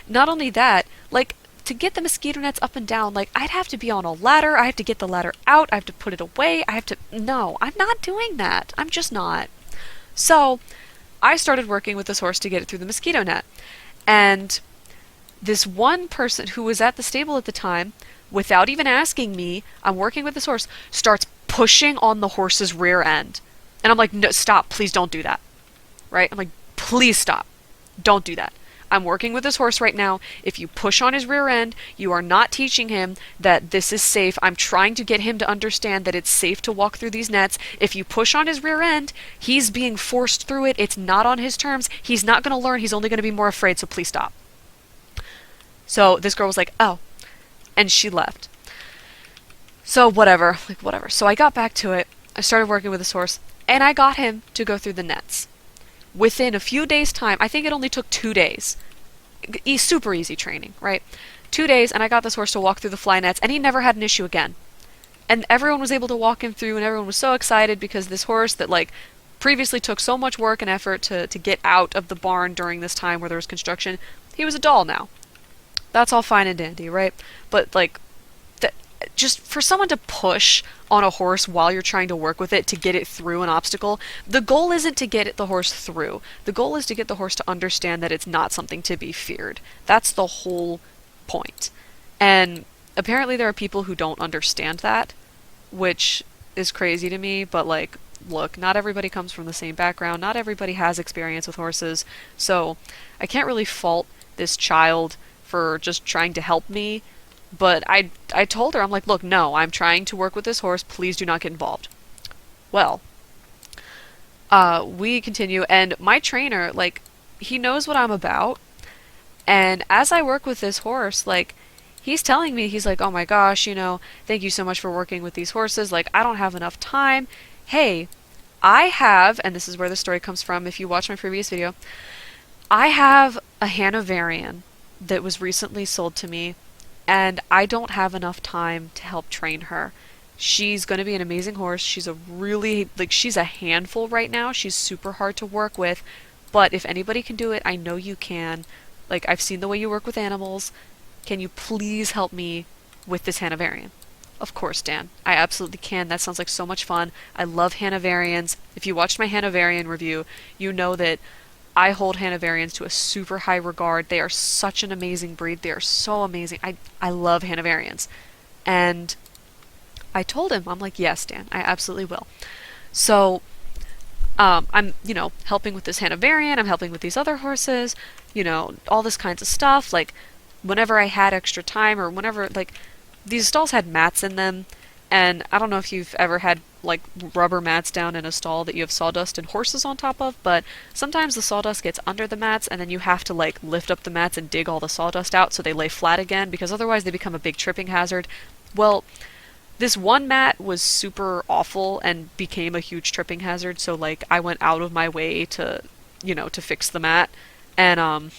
Not only that, like, to get the mosquito nets up and down, like, I'd have to be on a ladder, I have to get the ladder out, I have to put it away, no, I'm not doing that. I'm just not. So, I started working with this horse to get it through the mosquito net. And this one person who was at the stable at the time, without even asking me, I'm working with this horse, starts pushing on the horse's rear end. And I'm like, no, stop, please don't do that. Right? I'm like, please stop. Don't do that. I'm working with this horse right now. If you push on his rear end, you are not teaching him that this is safe. I'm trying to get him to understand that it's safe to walk through these nets. If you push on his rear end, he's being forced through it. It's not on his terms. He's not going to learn. He's only going to be more afraid, so please stop. So this girl was like, oh. And she left. So whatever. So I got back to it. I started working with this horse, and I got him to go through the nets. Within a few days' time, I think it only took 2 days. Super easy training, right? 2 days, and I got this horse to walk through the fly nets, and he never had an issue again. And everyone was able to walk him through, and everyone was so excited because this horse that, like, previously took so much work and effort to get out of the barn during this time where there was construction, he was a doll now. That's all fine and dandy, right? But, like, just for someone to push on a horse while you're trying to work with it to get it through an obstacle, the goal isn't to get the horse through. The goal is to get the horse to understand that it's not something to be feared. That's the whole point. And apparently there are people who don't understand that, which is crazy to me, but like, look, not everybody comes from the same background, not everybody has experience with horses, so I can't really fault this child for just trying to help me. But I told her, I'm like, look, no, I'm trying to work with this horse. Please do not get involved. Well, we continue, and my trainer, like, he knows what I'm about. And as I work with this horse, like, he's telling me, he's like, oh my gosh, thank you so much for working with these horses. Like, I don't have enough time. Hey, I have, and this is where the story comes from if you watch my previous video, I have a Hanoverian that was recently sold to me. And I don't have enough time to help train her. She's going to be an amazing horse. She's she's a handful right now. She's super hard to work with. But if anybody can do it, I know you can. Like, I've seen the way you work with animals. Can you please help me with this Hanoverian? Of course, Dan. I absolutely can. That sounds like so much fun. I love Hanoverians. If you watched my Hanoverian review, you know that I hold Hanoverians to a super high regard. They are such an amazing breed. They are so amazing. I love Hanoverians. And I told him, I'm like, yes, Dan, I absolutely will. So, I'm, helping with this Hanoverian, I'm helping with these other horses, all this kinds of stuff. Like, whenever I had extra time or whenever, like, these stalls had mats in them. And I don't know if you've ever had, like, rubber mats down in a stall that you have sawdust and horses on top of, but sometimes the sawdust gets under the mats, and then you have to, like, lift up the mats and dig all the sawdust out so they lay flat again, because otherwise they become a big tripping hazard. Well, this one mat was super awful and became a huge tripping hazard, so, like, I went out of my way to, to fix the mat, and,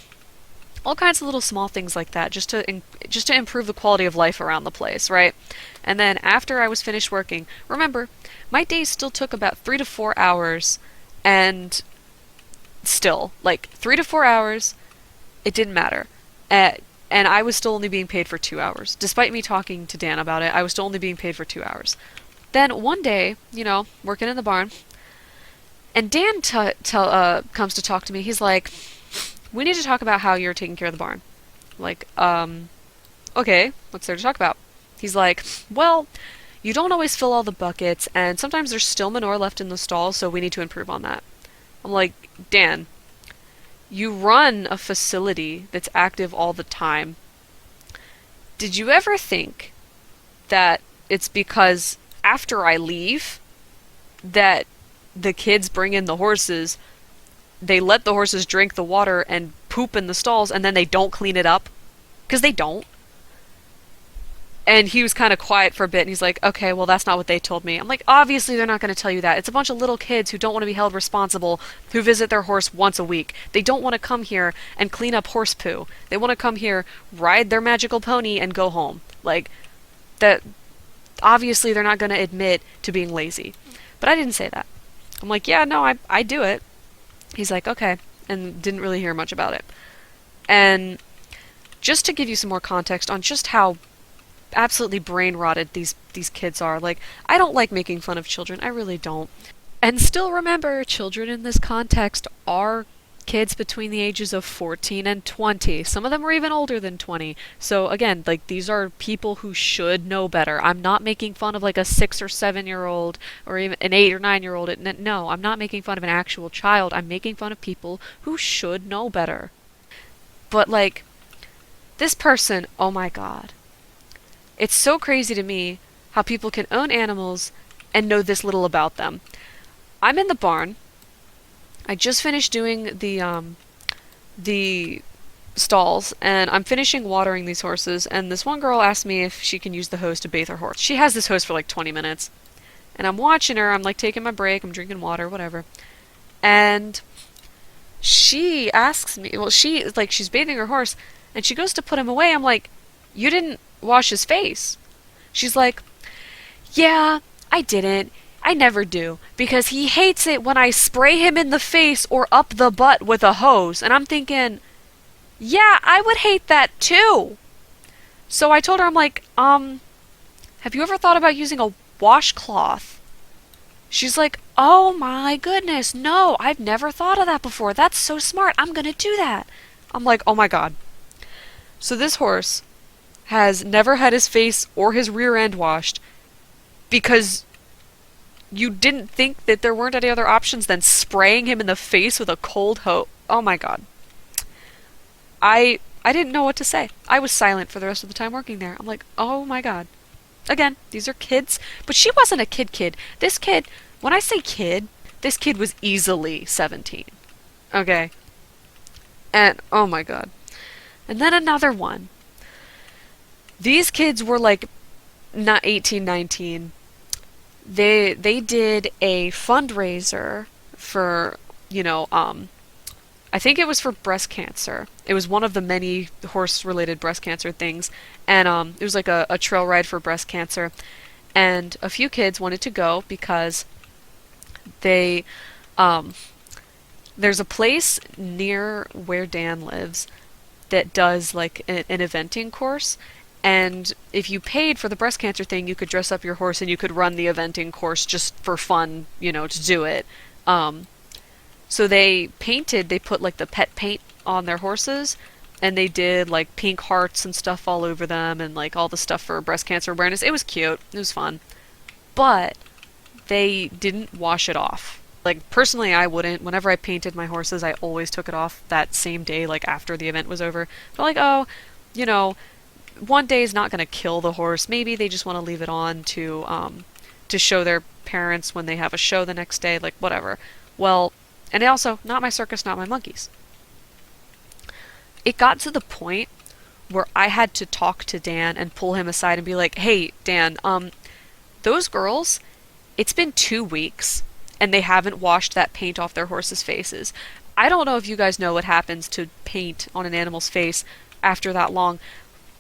all kinds of little small things like that, just to improve the quality of life around the place, right? And then after I was finished working, remember, my day still took about 3 to 4 hours, and still, like, 3 to 4 hours, it didn't matter. And I was still only being paid for 2 hours. Despite me talking to Dan about it, I was still only being paid for 2 hours. Then one day, working in the barn, and Dan comes to talk to me. He's like, we need to talk about how you're taking care of the barn. Like, okay, what's there to talk about? He's like, well, you don't always fill all the buckets, and sometimes there's still manure left in the stall, so we need to improve on that. I'm like, Dan, you run a facility that's active all the time. Did you ever think that it's because after I leave that the kids bring in the horses, they let the horses drink the water and poop in the stalls, and then they don't clean it up. Because they don't. And he was kind of quiet for a bit, and he's like, okay, well, that's not what they told me. I'm like, obviously they're not going to tell you that. It's a bunch of little kids who don't want to be held responsible, who visit their horse once a week. They don't want to come here and clean up horse poo. They want to come here, ride their magical pony, and go home. Like, that. Obviously they're not going to admit to being lazy. But I didn't say that. I'm like, yeah, no, I do it. He's like, okay, and didn't really hear much about it. And just to give you some more context on just how absolutely brain rotted these kids are. Like, I don't like making fun of children. I really don't. And still remember, children in this context are kids between the ages of 14 and 20. Some of them are even older than 20. So again, like, these are people who should know better. I'm not making fun of like a 6 or 7-year-old or even an 8 or 9-year-old. No, I'm not making fun of an actual child. I'm making fun of people who should know better. But like, this person, oh my god. It's so crazy to me how people can own animals and know this little about them. I'm in the barn. I just finished doing the stalls, and I'm finishing watering these horses, and this one girl asked me if she can use the hose to bathe her horse. She has this hose for like 20 minutes. And I'm watching her, I'm like taking my break, I'm drinking water, whatever. And she asks me, well, she's bathing her horse, and she goes to put him away. I'm like, you didn't wash his face. She's like, yeah, I didn't. I never do, because he hates it when I spray him in the face or up the butt with a hose. And I'm thinking, yeah, I would hate that too. So I told her, I'm like, have you ever thought about using a washcloth? She's like, oh my goodness, no, I've never thought of that before. That's so smart. I'm gonna do that. I'm like, oh my god. So this horse has never had his face or his rear end washed because you didn't think that there weren't any other options than spraying him in the face with a cold hose. Oh my god. I didn't know what to say. I was silent for the rest of the time working there. I'm like, oh my god. Again, these are kids, but she wasn't a kid. This kid, when I say kid, this kid was easily 17. Okay. And, oh my god. And then another one. These kids were like not 18, 19. They did a fundraiser for, I think it was for breast cancer. It was one of the many horse-related breast cancer things. And it was like a trail ride for breast cancer. And a few kids wanted to go because they, there's a place near where Dan lives that does like an eventing course. And if you paid for the breast cancer thing, you could dress up your horse and you could run the eventing course just for fun, to do it. So they put like the pet paint on their horses, and they did like pink hearts and stuff all over them and like all the stuff for breast cancer awareness. It was cute. It was fun. But they didn't wash it off. Like, personally, I wouldn't. Whenever I painted my horses, I always took it off that same day, like after the event was over. But like, oh, one day is not going to kill the horse. Maybe they just want to leave it on to show their parents when they have a show the next day, like whatever. Well, and also, not my circus, not my monkeys. It got to the point where I had to talk to Dan and pull him aside and be like, hey, Dan, those girls, it's been 2 weeks and they haven't washed that paint off their horses' faces. I don't know if you guys know what happens to paint on an animal's face after that long.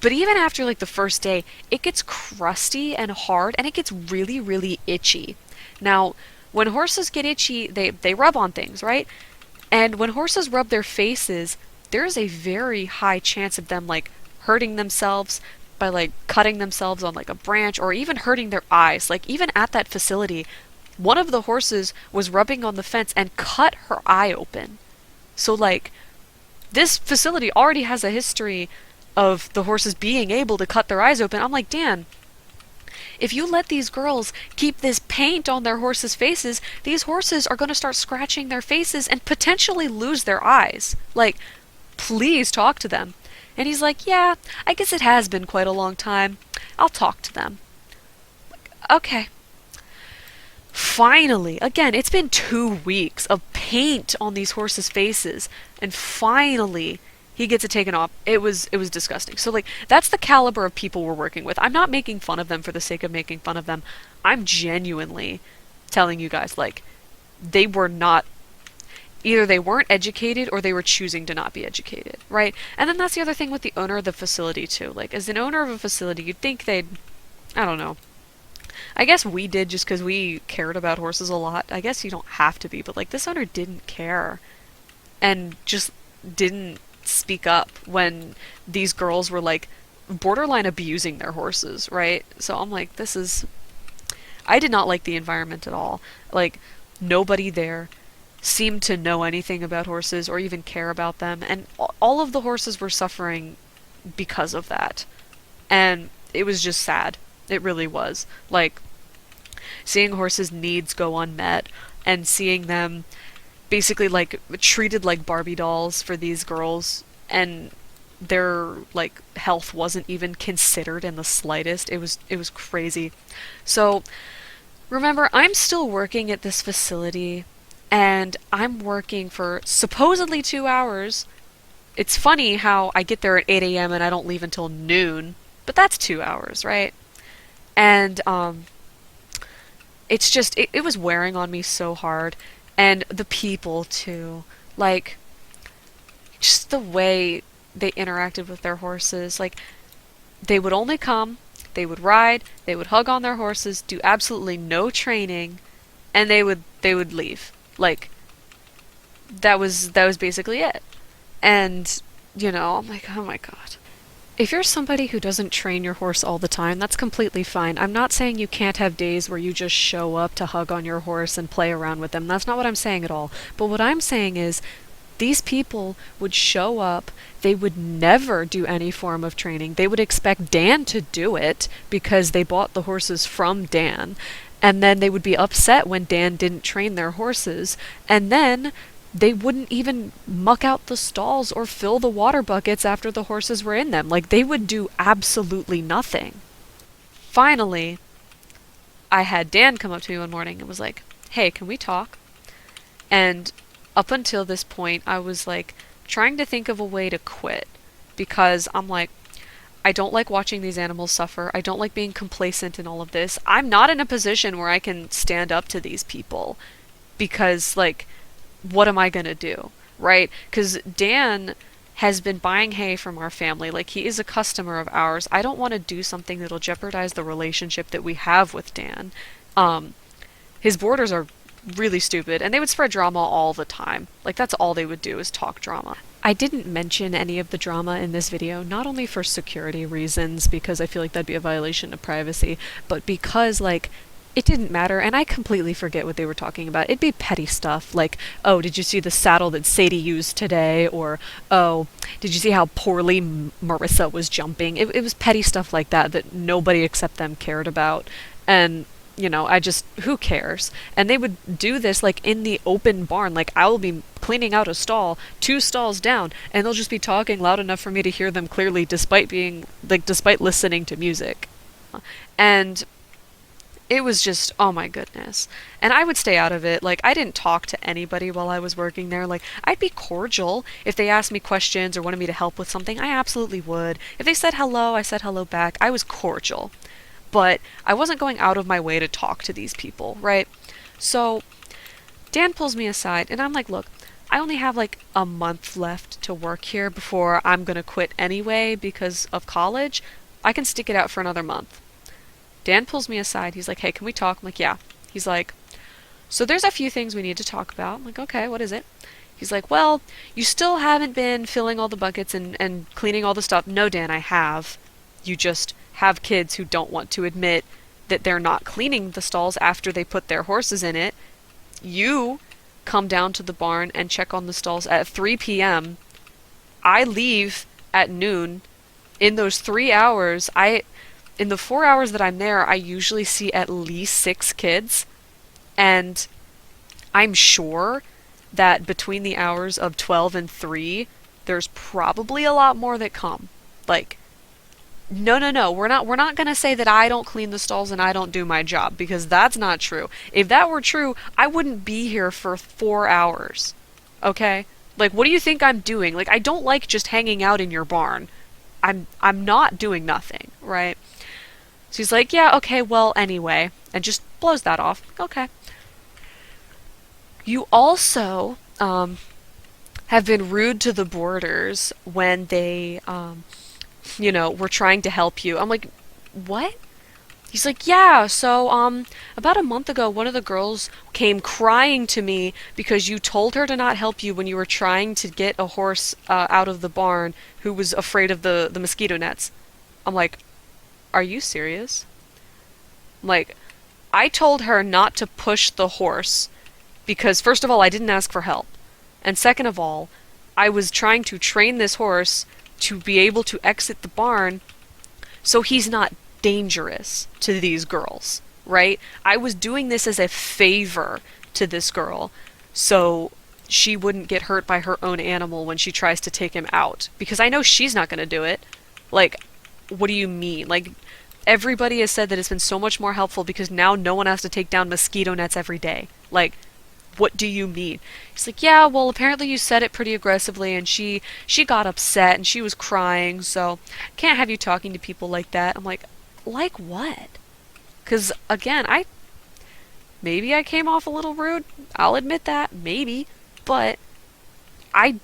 But even after like the first day, it gets crusty and hard, and it gets really, really itchy. Now, when horses get itchy, they rub on things, right? And when horses rub their faces, there's a very high chance of them like hurting themselves by like cutting themselves on like a branch, or even hurting their eyes. Like, even at that facility, one of the horses was rubbing on the fence and cut her eye open. So like, this facility already has a history of the horses being able to cut their eyes open. I'm like, Dan, if you let these girls keep this paint on their horses' faces, these horses are going to start scratching their faces and potentially lose their eyes. Like, please talk to them. And he's like, yeah, I guess it has been quite a long time. I'll talk to them. Like, okay. Finally, again, it's been 2 weeks of paint on these horses' faces, and finally he gets it taken off. It was disgusting. So like that's the caliber of people we're working with. I'm not making fun of them for the sake of making fun of them. I'm genuinely telling you guys like they were not, either they weren't educated or they were choosing to not be educated, right? And then that's the other thing with the owner of the facility too. Like as an owner of a facility, you'd think they'd, I don't know, I guess we did just because we cared about horses a lot. I guess you don't have to be, but like this owner didn't care and just didn't speak up when these girls were like borderline abusing their horses, right? So I'm like, this is. I did not like the environment at all. Like, nobody there seemed to know anything about horses or even care about them, and all of the horses were suffering because of that. And it was just sad. It really was. Like, seeing horses' needs go unmet and seeing them basically like treated like Barbie dolls for these girls, and their like health wasn't even considered in the slightest. It was crazy. So remember, I'm still working at this facility and I'm working for supposedly 2 hours. It's funny how I get there at 8 a.m. and I don't leave until noon, but that's 2 hours, right? And it's just it was wearing on me so hard, and the people too, like just the way they interacted with their horses. Like they would only come, they would ride, they would hug on their horses, do absolutely no training, and they would leave. Like that was basically it. And I'm like, oh my god. If you're somebody who doesn't train your horse all the time, that's completely fine. I'm not saying you can't have days where you just show up to hug on your horse and play around with them. That's not what I'm saying at all. But what I'm saying is these people would show up, they would never do any form of training. They would expect Dan to do it because they bought the horses from Dan. And then they would be upset when Dan didn't train their horses. And then they wouldn't even muck out the stalls or fill the water buckets after the horses were in them. Like, they would do absolutely nothing. Finally, I had Dan come up to me one morning and was like, hey, can we talk? And up until this point, I was like trying to think of a way to quit because I'm like, I don't like watching these animals suffer. I don't like being complacent in all of this. I'm not in a position where I can stand up to these people because, like, what am I going to do? Right? Because Dan has been buying hay from our family. Like, he is a customer of ours. I don't want to do something that'll jeopardize the relationship that we have with Dan. His boarders are really stupid, and they would spread drama all the time. Like, that's all they would do is talk drama. I didn't mention any of the drama in this video, not only for security reasons, because I feel like that'd be a violation of privacy, but because, like, it didn't matter, and I completely forget what they were talking about. It'd be petty stuff, like, oh, did you see the saddle that Sadie used today? Or, oh, did you see how poorly Marissa was jumping? It was petty stuff like that that nobody except them cared about. And I just, who cares? And they would do this like in the open barn. Like, I will be cleaning out a stall 2 stalls down, and they'll just be talking loud enough for me to hear them clearly, despite listening to music. And it was just, oh my goodness. And I would stay out of it. Like, I didn't talk to anybody while I was working there. Like, I'd be cordial. If they asked me questions or wanted me to help with something, I absolutely would. If they said hello, I said hello back. I was cordial. But I wasn't going out of my way to talk to these people, right? So Dan pulls me aside, and I'm like, look, I only have like a month left to work here before I'm going to quit anyway because of college. I can stick it out for another month. Dan pulls me aside. He's like, hey, can we talk? I'm like, yeah. He's like, so there's a few things we need to talk about. I'm like, okay, what is it? He's like, well, you still haven't been filling all the buckets and cleaning all the stuff. No, Dan, I have. You just have kids who don't want to admit that they're not cleaning the stalls after they put their horses in it. You come down to the barn and check on the stalls at 3 p.m. I leave at noon. In those 3 hours, in the 4 hours that I'm there, I usually see at least 6 kids. And I'm sure that between the hours of 12 and 3, there's probably a lot more that come. Like, No, no, no. We're not going to say that I don't clean the stalls and I don't do my job, because that's not true. If that were true, I wouldn't be here for 4 hours. Okay? Like, what do you think I'm doing? Like, I don't like just hanging out in your barn. I'm not doing nothing, right? So he's like, "Yeah, okay, well, anyway." And just blows that off. Okay. You also have been rude to the boarders when they were trying to help you. I'm like, "What?" He's like, "Yeah, so about a month ago one of the girls came crying to me because you told her to not help you when you were trying to get a horse out of the barn who was afraid of the mosquito nets." I'm like, "Are you serious?" I'm like, "I told her not to push the horse because first of all, I didn't ask for help. And second of all, I was trying to train this horse to be able to exit the barn so he's not dangerous to these girls, right? I was doing this as a favor to this girl so she wouldn't get hurt by her own animal when she tries to take him out because I know she's not going to do it." Like, what do you mean? Like, everybody has said that it's been so much more helpful because now no one has to take down mosquito nets every day. Like, what do you mean? He's like, "Yeah, well, apparently you said it pretty aggressively and she got upset and she was crying, so can't have you talking to people like that." I'm like what? Because again, maybe I came off a little rude. I'll admit that, maybe, but I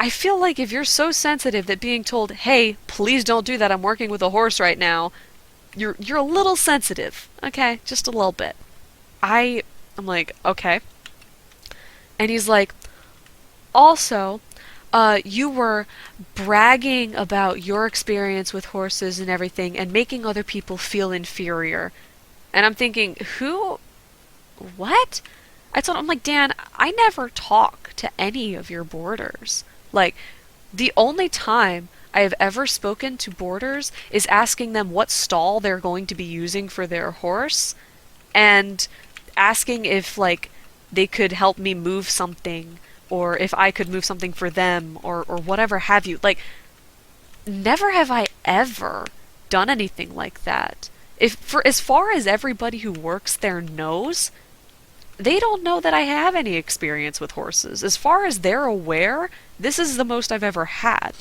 I feel like if you're so sensitive that being told, "Hey, please don't do that. I'm working with a horse right now," you're a little sensitive. Okay, just a little bit. I'm like, "Okay." And he's like, "Also, you were bragging about your experience with horses and everything and making other people feel inferior." And I'm thinking, who? What? I'm like, "Dan, I never talk to any of your boarders. Like, the only time I have ever spoken to boarders is asking them what stall they're going to be using for their horse and asking if, like, they could help me move something or if I could move something for them or whatever have you." Like, never have I ever done anything like that. If for as far as everybody who works there knows, they don't know that I have any experience with horses. As far as they're aware, this is the most I've ever had.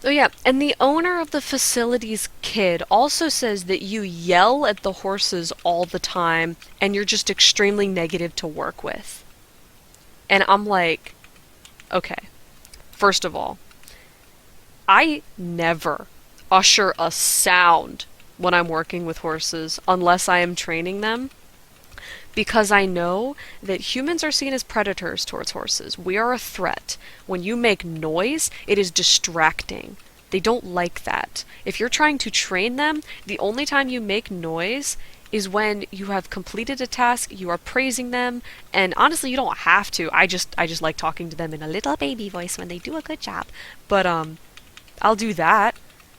Oh yeah, and the owner of the facility's kid also says that you yell at the horses all the time and you're just extremely negative to work with. And I'm like, okay, first of all, I never usher a sound when I'm working with horses unless I am training them because I know that humans are seen as predators towards horses. We are a threat. When you make noise, it is distracting. They don't like that. If you're trying to train them, the only time you make noise is when you have completed a task, you are praising them, and honestly, you don't have to. I just like talking to them in a little baby voice when they do a good job. But I'll do that.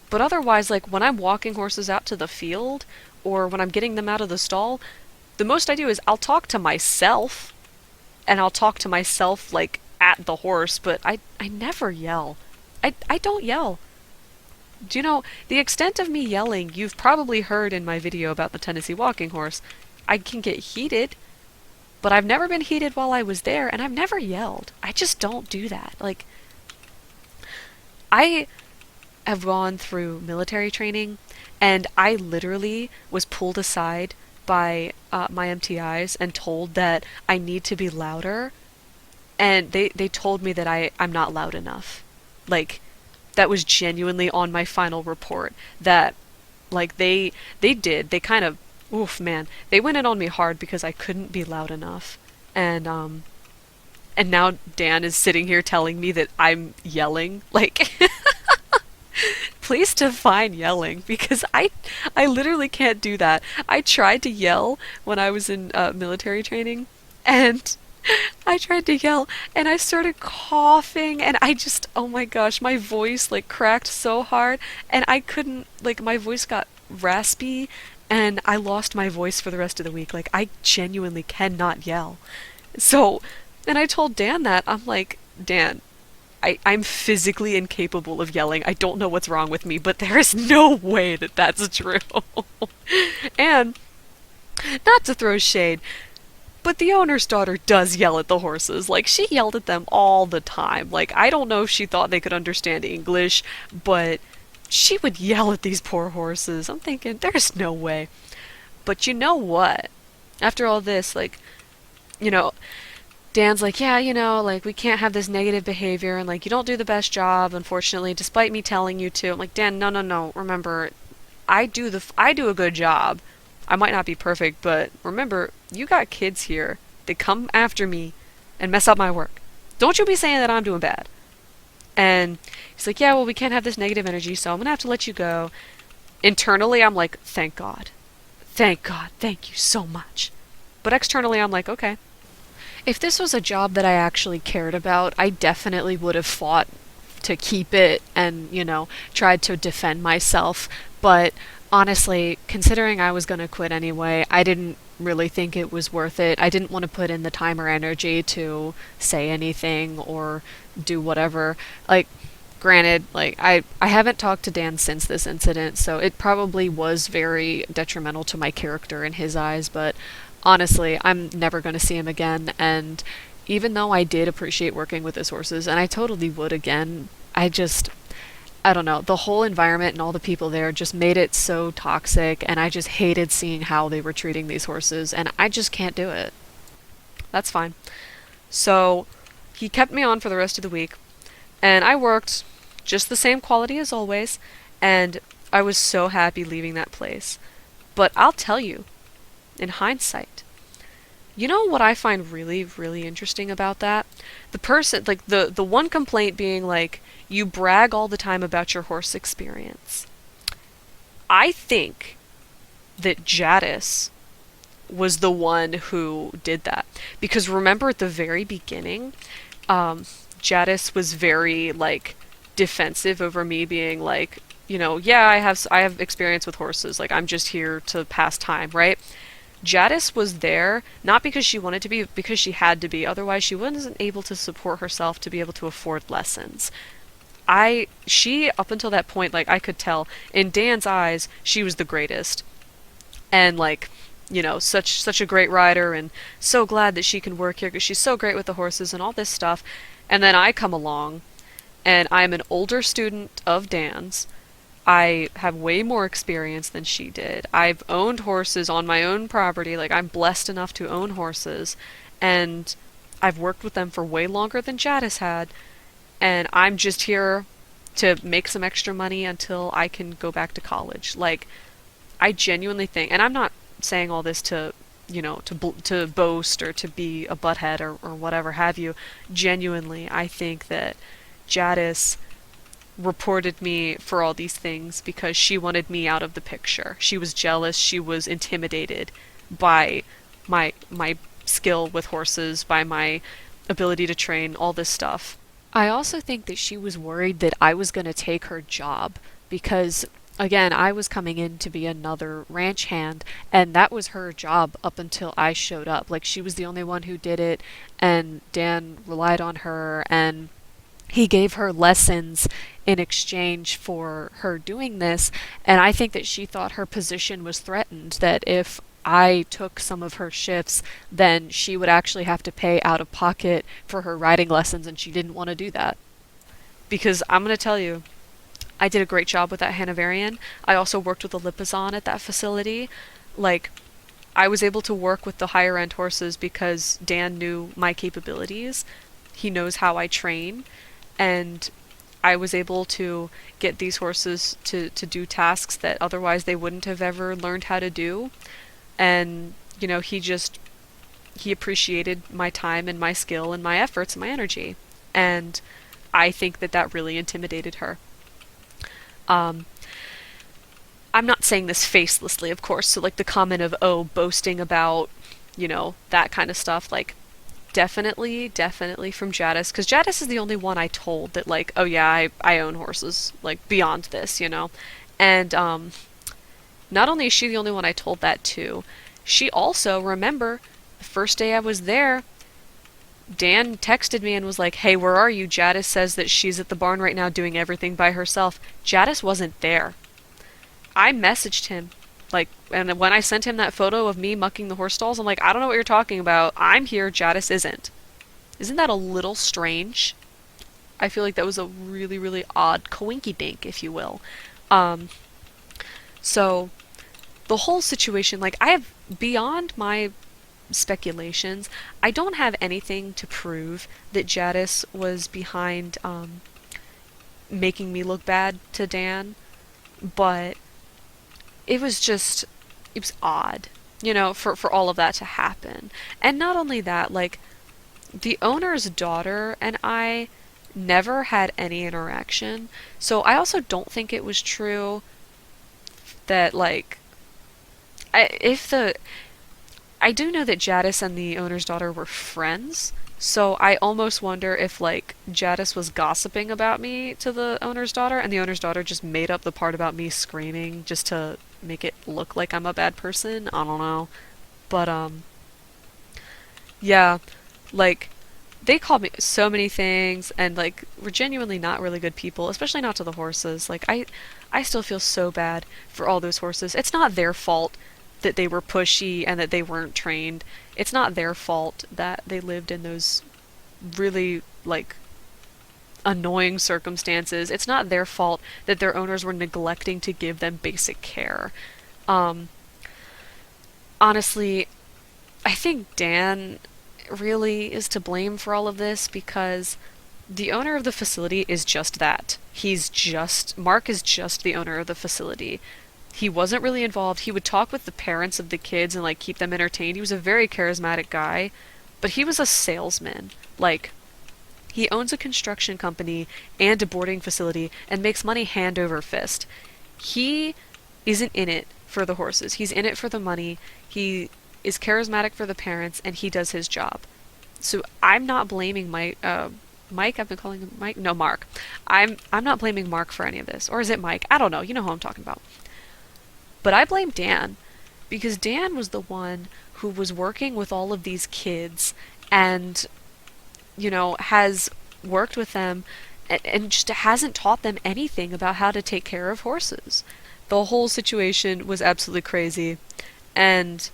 But otherwise, like when I'm walking horses out to the field or when I'm getting them out of the stall, the most I do is I'll talk to myself, and I'll talk to myself like at the horse, but I never yell. I don't yell. Do you know, the extent of me yelling, you've probably heard in my video about the Tennessee walking horse. I can get heated, but I've never been heated while I was there, and I've never yelled. I just don't do that. Like, I have gone through military training, and I literally was pulled aside by my MTIs and told that I need to be louder, and they told me that I'm not loud enough. Like, that was genuinely on my final report. That, like, they kind of, oof, man, they went in on me hard because I couldn't be loud enough. And now Dan is sitting here telling me that I'm yelling. Like, please define yelling because I literally can't do that. I tried to yell when I was in military training, and I tried to yell and I started coughing and I just, oh my gosh, my voice like cracked so hard and I couldn't, like, my voice got raspy and I lost my voice for the rest of the week. Like, I genuinely cannot yell. So, and I told Dan that. I'm like, "Dan, I'm physically incapable of yelling. I don't know what's wrong with me, but there is no way that that's true. And not to throw shade, but the owner's daughter does yell at the horses. Like, she yelled at them all the time. Like, I don't know if she thought they could understand English, but she would yell at these poor horses. I'm thinking, there's no way. But you know what? After all this, like, you know, Dan's like, yeah, like, we can't have this negative behavior, and, like, you don't do the best job, unfortunately, despite me telling you to. I'm like, Dan, no, no, no. Remember, I do a good job. I might not be perfect, but remember, you got kids here. They come after me and mess up my work. Don't you be saying that I'm doing bad. And he's like, yeah, well, we can't have this negative energy, so I'm gonna have to let you go. Internally, I'm like, thank God. Thank God. Thank you so much. But externally, I'm like, okay. If this was a job that I actually cared about, I definitely would have fought to keep it and, tried to defend myself. But honestly, considering I was going to quit anyway, I didn't really think it was worth it. I didn't want to put in the time or energy to say anything or do whatever. Like, granted, like, I haven't talked to Dan since this incident, so it probably was very detrimental to my character in his eyes, but honestly, I'm never going to see him again, and even though I did appreciate working with his horses, and I totally would again, I don't know, the whole environment and all the people there just made it so toxic, and I just hated seeing how they were treating these horses, and I just can't do it. That's fine. So, he kept me on for the rest of the week, and I worked just the same quality as always, and I was so happy leaving that place. But I'll tell you, in hindsight, you know what I find really, really interesting about that? The person, like, the one complaint being, like, you brag all the time about your horse experience. I think that Jadis was the one who did that. Because remember at the very beginning, Jadis was very, like, defensive over me being like, yeah, I have experience with horses. Like, I'm just here to pass time, right? Jadis was there not because she wanted to be, because she had to be. Otherwise, she wasn't able to support herself to be able to afford lessons. She up until that point, like, I could tell in Dan's eyes, she was the greatest, and, like, such a great rider, and so glad that she can work here because she's so great with the horses and all this stuff. And then I come along, and I'm an older student of Dan's. I have way more experience than she did. I've owned horses on my own property. Like, I'm blessed enough to own horses. And I've worked with them for way longer than Jadis had. And I'm just here to make some extra money until I can go back to college. Like, I genuinely think, and I'm not saying all this to, to boast or to be a butthead or whatever have you. Genuinely, I think that Jadis reported me for all these things because she wanted me out of the picture. She was jealous, she was intimidated by my skill with horses, by my ability to train, all this stuff. I also think that she was worried that I was going to take her job because, again, I was coming in to be another ranch hand, and that was her job up until I showed up. Like, she was the only one who did it, and Dan relied on her, and he gave her lessons in exchange for her doing this, and I think that she thought her position was threatened, that if I took some of her shifts, then she would actually have to pay out of pocket for her riding lessons, and she didn't want to do that. Because I'm going to tell you, I did a great job with that Hanoverian. I also worked with a Lipizzan at that facility. Like, I was able to work with the higher end horses because Dan knew my capabilities. He knows how I train, and I was able to get these horses to do tasks that otherwise they wouldn't have ever learned how to do. And, he appreciated my time and my skill and my efforts and my energy. And I think that that really intimidated her. I'm not saying this facelessly, of course, so, like, the comment of, oh, boasting about, that kind of stuff, like, definitely from Jadis, because Jadis is the only one I told that, like, oh yeah, I own horses, like, beyond this, and not only is she the only one I told that to, she also, remember, the first day I was there, Dan texted me and was like, "Hey, where are you? Jadis says that she's at the barn right now doing everything by herself." Jadis wasn't there. I messaged him, like, and when I sent him that photo of me mucking the horse stalls, I'm like, "I don't know what you're talking about. I'm here, Jadis isn't." Isn't that a little strange? I feel like that was a really, really odd coinky dink, if you will. Um, so the whole situation, like, I have, beyond my speculations, I don't have anything to prove that Jadis was behind making me look bad to Dan, but it was just, it was odd, for all of that to happen. And not only that, like, the owner's daughter and I never had any interaction, so I also don't think it was true that, like, if the I do know that Jadis and the owner's daughter were friends, so I almost wonder if, like, Jadis was gossiping about me to the owner's daughter, and the owner's daughter just made up the part about me screaming just to make it look like I'm a bad person. I don't know. But, yeah, like, they called me so many things, and, like, were genuinely not really good people, especially not to the horses. Like, I still feel so bad for all those horses. It's not their fault that they were pushy and that they weren't trained. It's not their fault that they lived in those really, like, annoying circumstances. It's not their fault that their owners were neglecting to give them basic care. Um, Honestly, I think Dan really is to blame for all of this because the owner of the facility is just that. Mark is just the owner of the facility. He wasn't really involved. He would talk with the parents of the kids and, like, keep them entertained. He was a very charismatic guy, but he was a salesman. Like, he owns a construction company and a boarding facility and makes money hand over fist. He isn't in it for the horses. He's in it for the money. He is charismatic for the parents, and he does his job. So I'm not blaming Mike. I've been calling him Mike. No, Mark. I'm not blaming Mark for any of this, or is it Mike? I don't know. You know who I'm talking about. But I blame Dan because Dan was the one who was working with all of these kids and, has worked with them and just hasn't taught them anything about how to take care of horses. The whole situation was absolutely crazy, and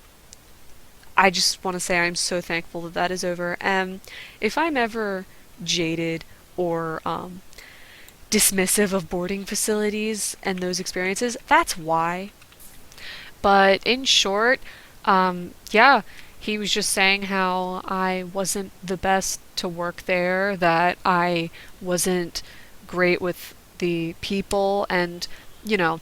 I just want to say I'm so thankful that that is over. And if I'm ever jaded or dismissive of boarding facilities and those experiences, that's why. But in short, yeah, he was just saying how I wasn't the best to work there, that I wasn't great with the people, and, you know,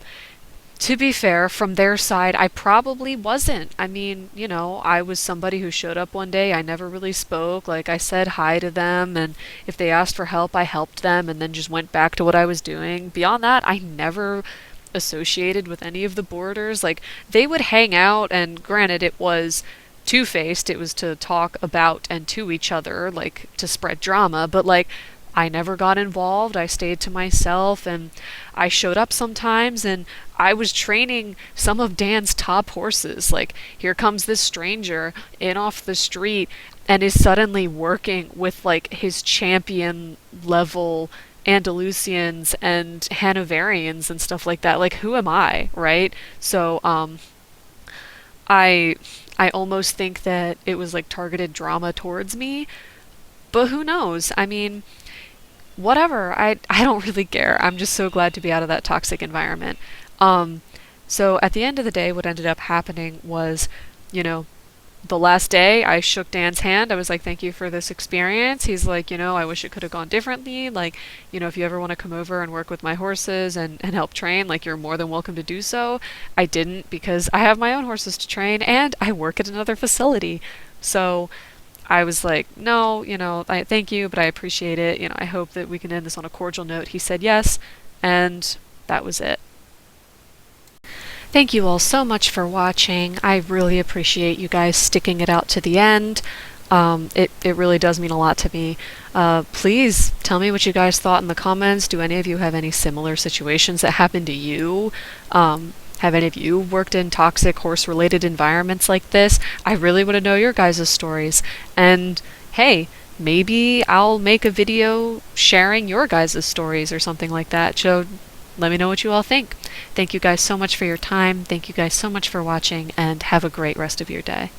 to be fair, from their side, I probably wasn't. I mean, I was somebody who showed up one day. I never really spoke. Like, I said hi to them, and if they asked for help, I helped them, and then just went back to what I was doing. Beyond that, I never associated with any of the boarders. Like, they would hang out, and granted, it was two-faced. It was to talk about and to each other, like, to spread drama, but, like, I never got involved. I stayed to myself, and I showed up sometimes, and I was training some of Dan's top horses. Like, here comes this stranger in off the street and is suddenly working with, like, his champion level Andalusians and Hanoverians and stuff like that. Like, who am I, right? So, I I almost think that it was like targeted drama towards me, but who knows? I mean, whatever. I don't really care. I'm just so glad to be out of that toxic environment. Um, so at the end of the day, what ended up happening was, you know, the last day I shook Dan's hand. I was like, thank you for this experience. He's like, I wish it could have gone differently. Like, if you ever want to come over and work with my horses and help train, like, you're more than welcome to do so. I didn't because I have my own horses to train and I work at another facility. So I was like, no, I thank you, but I appreciate it. I hope that we can end this on a cordial note. He said yes, and that was it. Thank you all so much for watching. I really appreciate you guys sticking it out to the end. It really does mean a lot to me. Please tell me what you guys thought in the comments. Do any of you have any similar situations that happened to you? Have any of you worked in toxic horse-related environments like this? I really want to know your guys' stories. And hey, maybe I'll make a video sharing your guys' stories or something like that. So let me know what you all think. Thank you guys so much for your time. Thank you guys so much for watching, and have a great rest of your day.